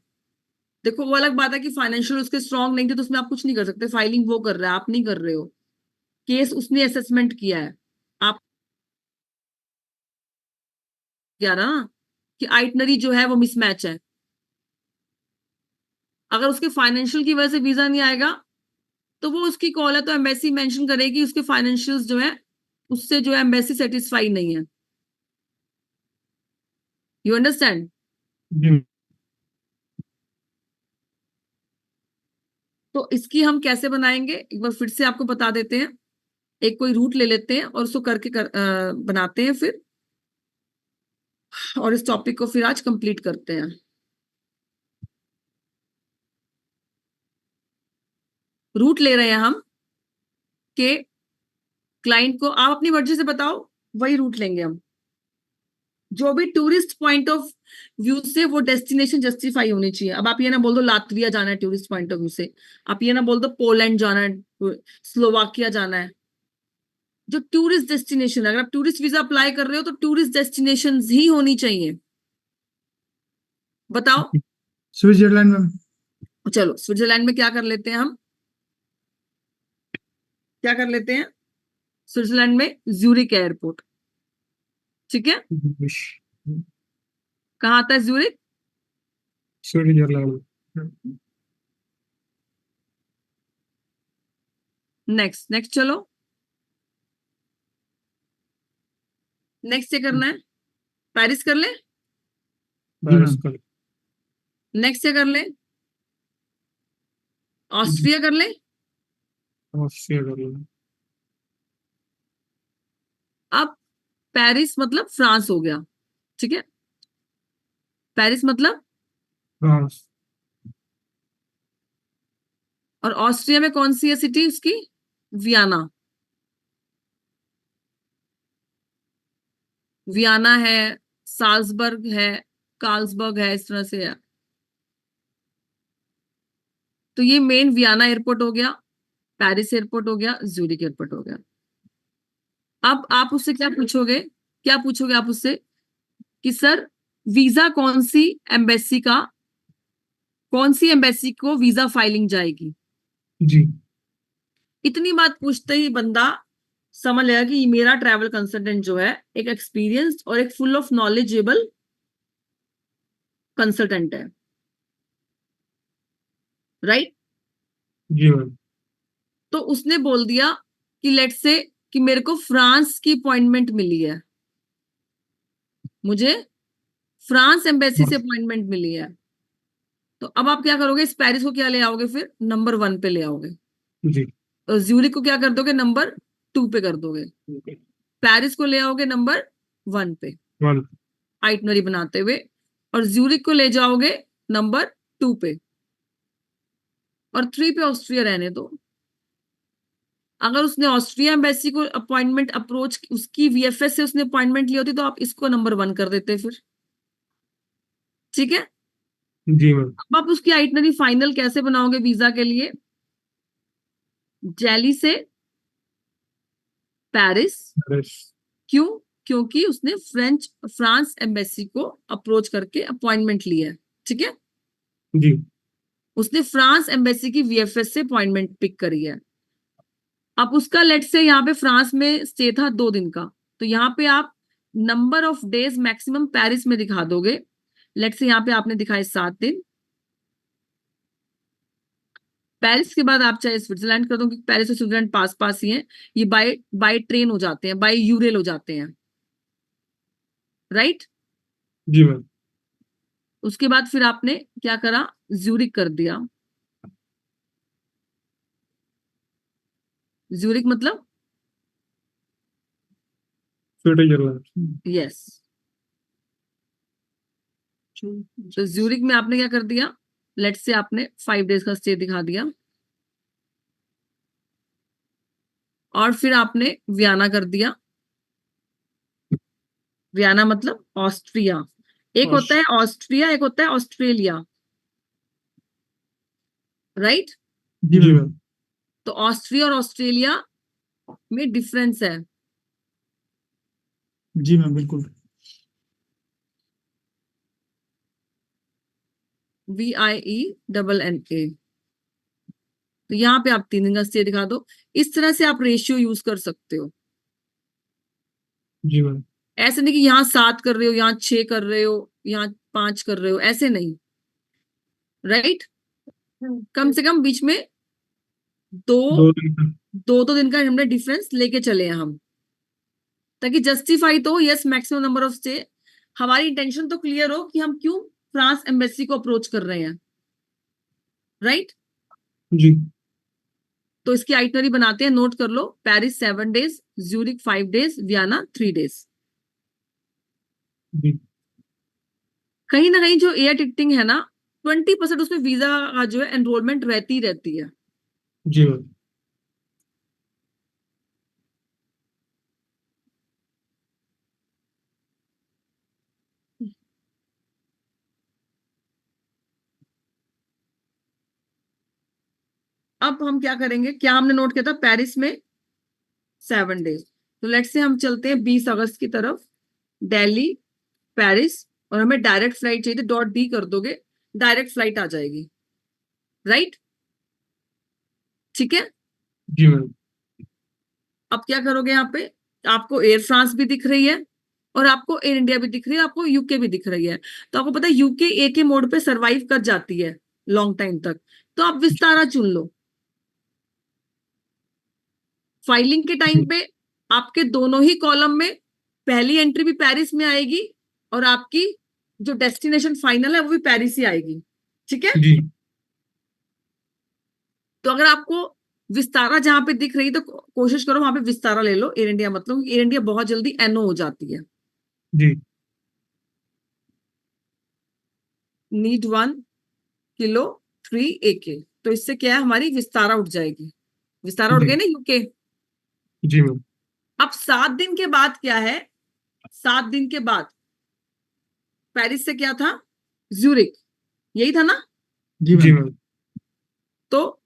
देखो वो अलग बात है कि फाइनेंशियल उसके स्ट्रांग नहीं थे तो उसमें आप कुछ नहीं कर सकते, फाइलिंग वो कर रहा है, आप नहीं कर रहे हो, केस उसने असेसमेंट किया है। आप क्या ना कि आइटनरी जो है वो मिसमैच है, अगर उसके फाइनेंशियल की वजह से वीजा नहीं आएगा तो वो उसकी कॉल है, तो एम्बेसी मेंशन करेगी उसके फाइनेंशियल्स जो है उससे जो है एम्बेसी सेटिस्फाई नहीं है। You understand? जी। तो इसकी हम कैसे बनाएंगे एक बार फिर से आपको बता देते हैं। एक कोई रूट ले लेते हैं और उसको बनाते हैं फिर, और इस टॉपिक को फिर आज कंप्लीट करते हैं। रूट ले रहे हैं हम कि क्लाइंट को आप अपनी मर्जी से बताओ, वही रूट लेंगे हम, जो भी टूरिस्ट पॉइंट ऑफ व्यू से वो डेस्टिनेशन जस्टिफाई होनी चाहिए। अब आप ये ना बोल दो लातविया जाना है टूरिस्ट पॉइंट ऑफ व्यू से, आप ये ना बोल दो पोलैंड जाना है, स्लोवाकिया जाना है, जो टूरिस्ट डेस्टिनेशन, अगर आप टूरिस्ट वीजा अप्लाई कर रहे हो तो टूरिस्ट डेस्टिनेशन ही होनी चाहिए। बताओ। स्विट्जरलैंड में। चलो स्विट्जरलैंड में क्या कर लेते हैं हम, क्या कर लेते हैं स्विट्जरलैंड में? Zurich airport. ठीक है, कहाँ आता है ज्यूरिक? स्विट्जरलैंड। नेक्स्ट नेक्स्ट चलो, नेक्स्ट क्या करना है? पेरिस कर ले, पेरिस कर, नेक्स्ट क्या कर ले? ऑस्ट्रिया कर ले। ऑस्ट्रिया कर लेना। अब पेरिस मतलब फ्रांस हो गया, ठीक है, पेरिस मतलब, फ्रांस। और ऑस्ट्रिया में कौन सी है सिटी उसकी? वियना। वियना है, साल्जबर्ग है, कार्लसबर्ग है, इस तरह से है। तो ये मेन वियना एयरपोर्ट हो गया, पेरिस एयरपोर्ट हो गया, ज्यूरिक एयरपोर्ट हो गया। अब आप उससे क्या पूछोगे, क्या पूछोगे आप उससे कि सर वीजा कौन सी एम्बेसी का, कौन सी एम्बेसी को वीजा फाइलिंग जाएगी? जी। इतनी बात पूछते ही बंदा समझ लेगा कि मेरा ट्रैवल कंसल्टेंट जो है एक एक्सपीरियंस्ड और एक फुल ऑफ नॉलेजेबल कंसल्टेंट है, राइट? जी मैम। तो उसने बोल दिया कि लेट से कि मेरे को फ्रांस की अपॉइंटमेंट मिली है, मुझे फ्रांस एम्बेसी से अपॉइंटमेंट मिली है, तो अब आप क्या करोगे? इस पेरिस को क्या ले आओगे? फिर नंबर 1 पे ले आओगे, जी। और ज्यूरिक को क्या कर दोगे? नंबर 2 पे कर दोगे, पेरिस को ले आओगे नंबर 1 पे वन। आइटनरी बनाते हुए, और ज्यूरिक को ले जाओगे नंबर 2 पे, और 3 पे ऑस्ट्रिया रहने दो। अगर उसने ऑस्ट्रिया एम्बेसी को अपॉइंटमेंट अप्रोच, उसकी वीएफएस से उसने अपॉइंटमेंट ली होती तो आप इसको नंबर 1 कर देते फिर, ठीक है? जी मैम। अब आप उसकी आइटनरी फाइनल कैसे बनाओगे वीजा के लिए? जेली से पेरिस। पेरिस। क्यों? क्योंकि उसने फ्रांस एम्बेसी को अप्रोच करके अपॉइंटमेंट ली है, ठीक है, जी। उसने फ्रांस एम्बेसी की वीएफएस से अपॉइंटमेंट पिक करी है। अब उसका लेट से यहाँ पे फ्रांस में स्टे था 2 दिन का, तो यहाँ पे आप number of days maximum Paris में दिखा दोगे। लेट से यहाँ पे आपने दिखाए 7 दिन, पेरिस के बाद आप चाहे स्विट्जरलैंड कर दो क्योंकि पेरिस और स्विट्जरलैंड पास पास ही हैं, ये बाय बाय ट्रेन हो जाते हैं, बाय यूरेल हो जाते हैं, राइट? जी मैम। उसके बाद फिर आपने क्या करा, ज्यूरिक कर दिया। ज्यूरिक मतलब स्विट्जरलैंड। यस। तो ज्यूरिक में आपने क्या कर दिया, लेट्स से आपने 5 डेज का स्टे दिखा दिया, और फिर आपने वियना कर दिया। वियना मतलब ऑस्ट्रिया। एक होता है ऑस्ट्रिया, एक होता है ऑस्ट्रेलिया, राइट? जी जी मैम। मैम। तो ऑस्ट्रिया और ऑस्ट्रेलिया में डिफरेंस है। जी मैम बिल्कुल। VIENNA। तो यहाँ पे आप 3 दिन का स्टे दिखा दो। इस तरह से आप रेशियो यूज कर सकते हो। जी मैम। ऐसे नहीं कि यहाँ 7 कर रहे हो, यहाँ 6 कर रहे हो, यहाँ 5 कर रहे हो, ऐसे नहीं, राइट? कम से कम बीच में दो 2 दिन का। दो दिन का हमने डिफरेंस लेके चले हैं हम, ताकि जस्टिफाई तो yes maximum number of stay. हमारी इंटेंशन तो क्लियर हो कि हम क्यों फ्रांस एम्बेसी को अप्रोच कर रहे हैं, राइट? जी तो इसकी आइटनरी बनाते हैं, नोट कर लो। Paris 7 days, Zurich 5 days, Vienna 3 days. जी कहीं ना कहीं जो एयर टिकटिंग है ना, 20% उसमें वीजा का जो है एनरोलमेंट रहती है। जी मैम। अब हम क्या करेंगे, क्या हमने नोट किया था पेरिस में 7 डेज। तो लेट्स से हम चलते हैं 20 अगस्त की तरफ, दिल्ली, पेरिस, और हमें डायरेक्ट फ्लाइट चाहिए, .D कर दोगे, डायरेक्ट फ्लाइट आ जाएगी, राइट? ठीक है। जी मैम। अब क्या करोगे, यहाँ पे आपको एयर फ्रांस भी दिख रही है, और आपको एयर इंडिया भी दिख रही है, आपको यूके भी दिख रही है। तो आपको पता है यूके एक ही मोड पे सरवाइव कर जाती है लॉन्ग टाइम तक, तो आप विस्तारा चुन लो। फाइलिंग के टाइम पे आपके दोनों ही कॉलम में पहली एंट्री भी पेरिस में आएगी, और आपकी जो डेस्टिनेशन फाइनल है वो भी पेरिस ही आएगी, ठीक है? जी तो अगर आपको विस्तारा जहां पे दिख रही तो कोशिश करो वहां पे विस्तारा ले लो, एयर इंडिया मतलब एयर इंडिया बहुत जल्दी NO हो जाती है। जी नीड 1 किलो 3 AK। तो इससे क्या है, हमारी विस्तारा उठ जाएगी। विस्तारा उठ जी गई ना यूके। जी मैम। अब 7 दिन के बाद क्या है, 7 दिन के बाद पेरिस से क्या था, ज्यूरिक, यही था ना? जी जी मैम। मैम। तो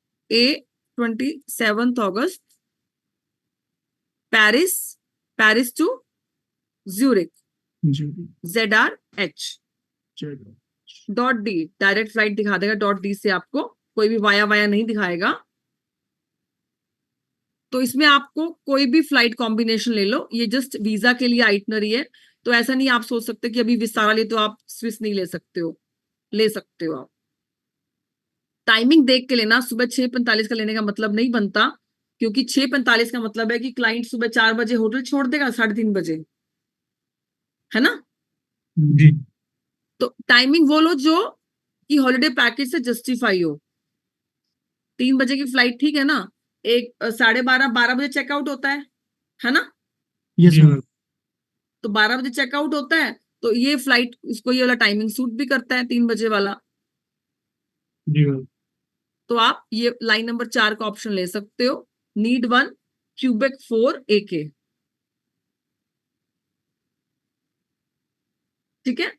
27 अगस्त पेरिस, पेरिस टू ज्यूरिक, जी ZRH चलो। .D डायरेक्ट फ्लाइट दिखा देगा। .D से आपको कोई भी वाया वाया नहीं दिखाएगा। तो इसमें आपको कोई भी फ्लाइट कॉम्बिनेशन ले लो, ये जस्ट वीजा के लिए आइटनरी है। तो ऐसा नहीं आप सोच सकते कि अभी विस्तारा ले तो आप स्विस नहीं ले सकते हो, ले सकते हो आप। टाइमिंग देख के लेना, सुबह 6:45 का लेने का मतलब नहीं बनता, क्योंकि 6:45 का मतलब है कि क्लाइंट सुबह 4 बजे होटल छोड़ देगा, 3:30 बजे, है ना? जी तो टाइमिंग वो लो जो कि हॉलिडे पैकेज से जस्टिफाई हो। 3 बजे की फ्लाइट ठीक है ना, 12:30 बजे चेकआउट होता है ना? यस जी मैम। मैम। तो 12 बजे चेकआउट होता है, तो ये फ्लाइट इसको ये वाला टाइमिंग सूट भी करता है, 3 बजे वाला। जी मैम। तो आप ये लाइन नंबर 4 का ऑप्शन ले सकते हो, नीड 1 क्यूबेक 4 AK, ठीक है?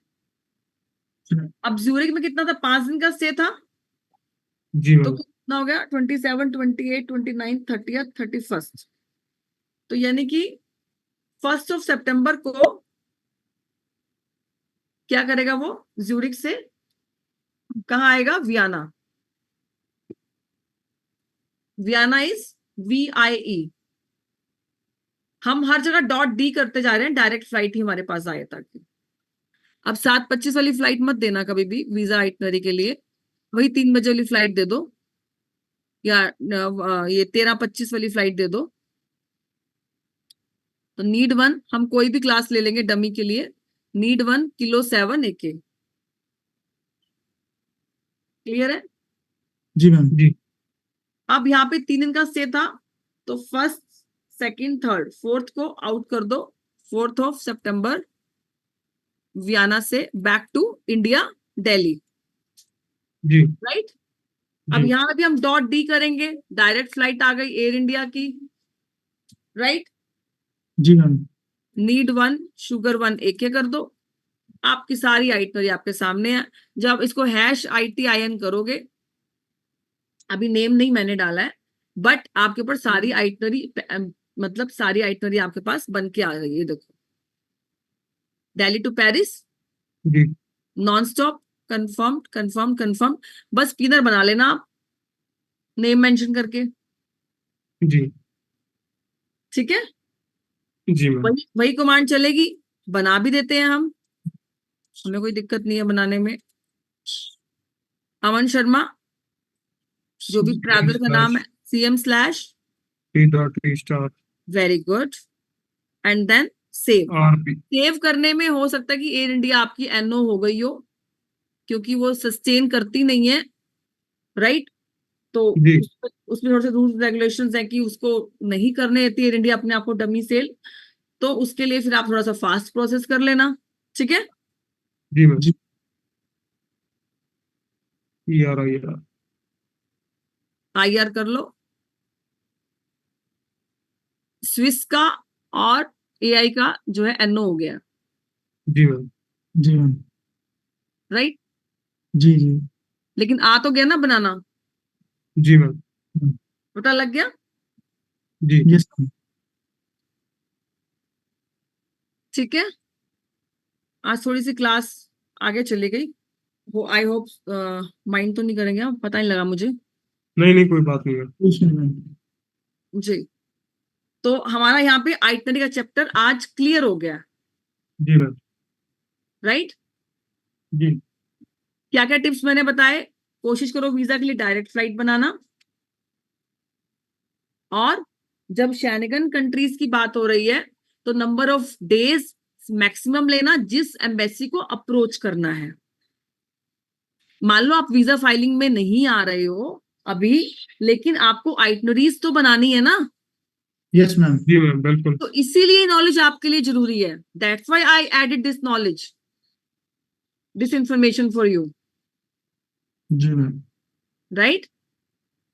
अब ज्यूरिक में कितना था, 5 दिन का स्टे था। जी तो मैम। कितना हो गया, 27, 28, 29, 30, 31। तो यानी कि 1 सितंबर को क्या करेगा वो, ज्यूरिक से कहाँ आएगा, वियना। Vienna is VIE। हम हर जगह .D करते जा रहे हैं, डायरेक्ट फ्लाइट ही हमारे पास आए ताकि। अब 7:25 वाली फ्लाइट मत देना कभी भी वीजा आइटनरी के लिए, वही 3 बजे वाली फ्लाइट दे दो, या ये 13:25 वाली फ्लाइट दे दो। तो नीड 1 हम कोई भी क्लास ले लेंगे डमी के लिए, नीड 1 किलो 7 AK। क्लियर है? जी मैम। जी अब यहाँ पे 3 दिन का स्टे था, तो 1st, 2nd, 3rd, 4th को आउट कर दो। 4th of September वियना से बैक टू इंडिया, दिल्ली, जी राइट? अब जी यहाँ पे भी हम .d करेंगे, डायरेक्ट फ्लाइट आ गई एयर इंडिया की, राइट? जी मैम। नीड 1, शुगर 1 एक कर दो। आपकी सारी आइटनरी आपके सामने है। जब इसको #ITIN करोगे, अभी नेम नहीं मैंने डाला है, बट आपके ऊपर सारी आइटनरी, मतलब सारी आइटनरी आपके पास बन के आ गई है। देखो, दिल्ली टू पेरिस जी non stop, confirm confirm confirm. बस क्लीनर बना लेना आप, नेम मेंशन करके, जी ठीक है? जी मैम। वही वही कमांड चलेगी, बना भी देते हैं हम, हमें कोई दिक्कत नहीं है बनाने में। अमन शर्मा, जो भी ट्रैवलर का नाम है, CM/, T.E. Very good, and then save. RP save करने में हो सकता है कि एयर इंडिया आपकी NO हो गई हो, क्योंकि वो सस्टेन करती नहीं है, राइट? तो जी उसमें थोड़े से रूल्स रेगुलेशंस है कि उसको नहीं करने देती एयर इंडिया अपने आप को डमी सेल, तो उसके लिए फिर आप थोड़ा सा फास्ट प्रोसेस कर लेना, ठीक है? जी मैम। जी ERIR IR कर लो, स्विस का और AI का जो है NO हो गया, जी मैम। जी मैम। राइट? जी जी लेकिन आ तो गया ना बनाना, जी मैम। पता लग गया? जी यस मैम। ठीक है, आज थोड़ी सी क्लास आगे चली गई, वो आई होप माइंड तो नहीं करेंगे आप, पता नहीं लगा मुझे। नहीं नहीं कोई बात नहीं मैम। कुछ नहीं मैम। जी, तो हमारा यहाँ पे आइटनरी का चैप्टर आज क्लियर हो गया, जी मैम। राइट? जी क्या क्या टिप्स मैंने बताए? कोशिश करो वीजा के लिए डायरेक्ट फ्लाइट बनाना, और जब शैनगन कंट्रीज की बात हो रही है तो नंबर ऑफ डेज मैक्सिमम लेना जिस एम्बेसी को अप्रोच करना है। मान लो आप वीजा फाइलिंग में नहीं आ रहे हो अभी, लेकिन आपको आइटनरीज तो बनानी है ना, यस मैम। जी मैम बिल्कुल। तो इसीलिए नॉलेज आपके लिए जरूरी है। That's why I added this knowledge, this information for you, जी मैम। राइट?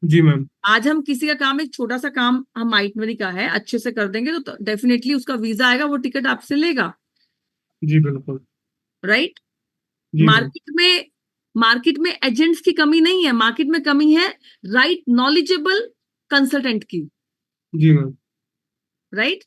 जी मैम। आज हम किसी का काम, एक छोटा सा काम हम आइटनरी का है, अच्छे से कर देंगे तो डेफिनेटली उसका वीजा आएगा, वो टिकट आपसे लेगा, जी बिल्कुल। राइट? जी मैम। मार्केट में एजेंट्स की कमी नहीं है, मार्केट में कमी है राइट नॉलेजेबल कंसल्टेंट की, जी मैम। राइट?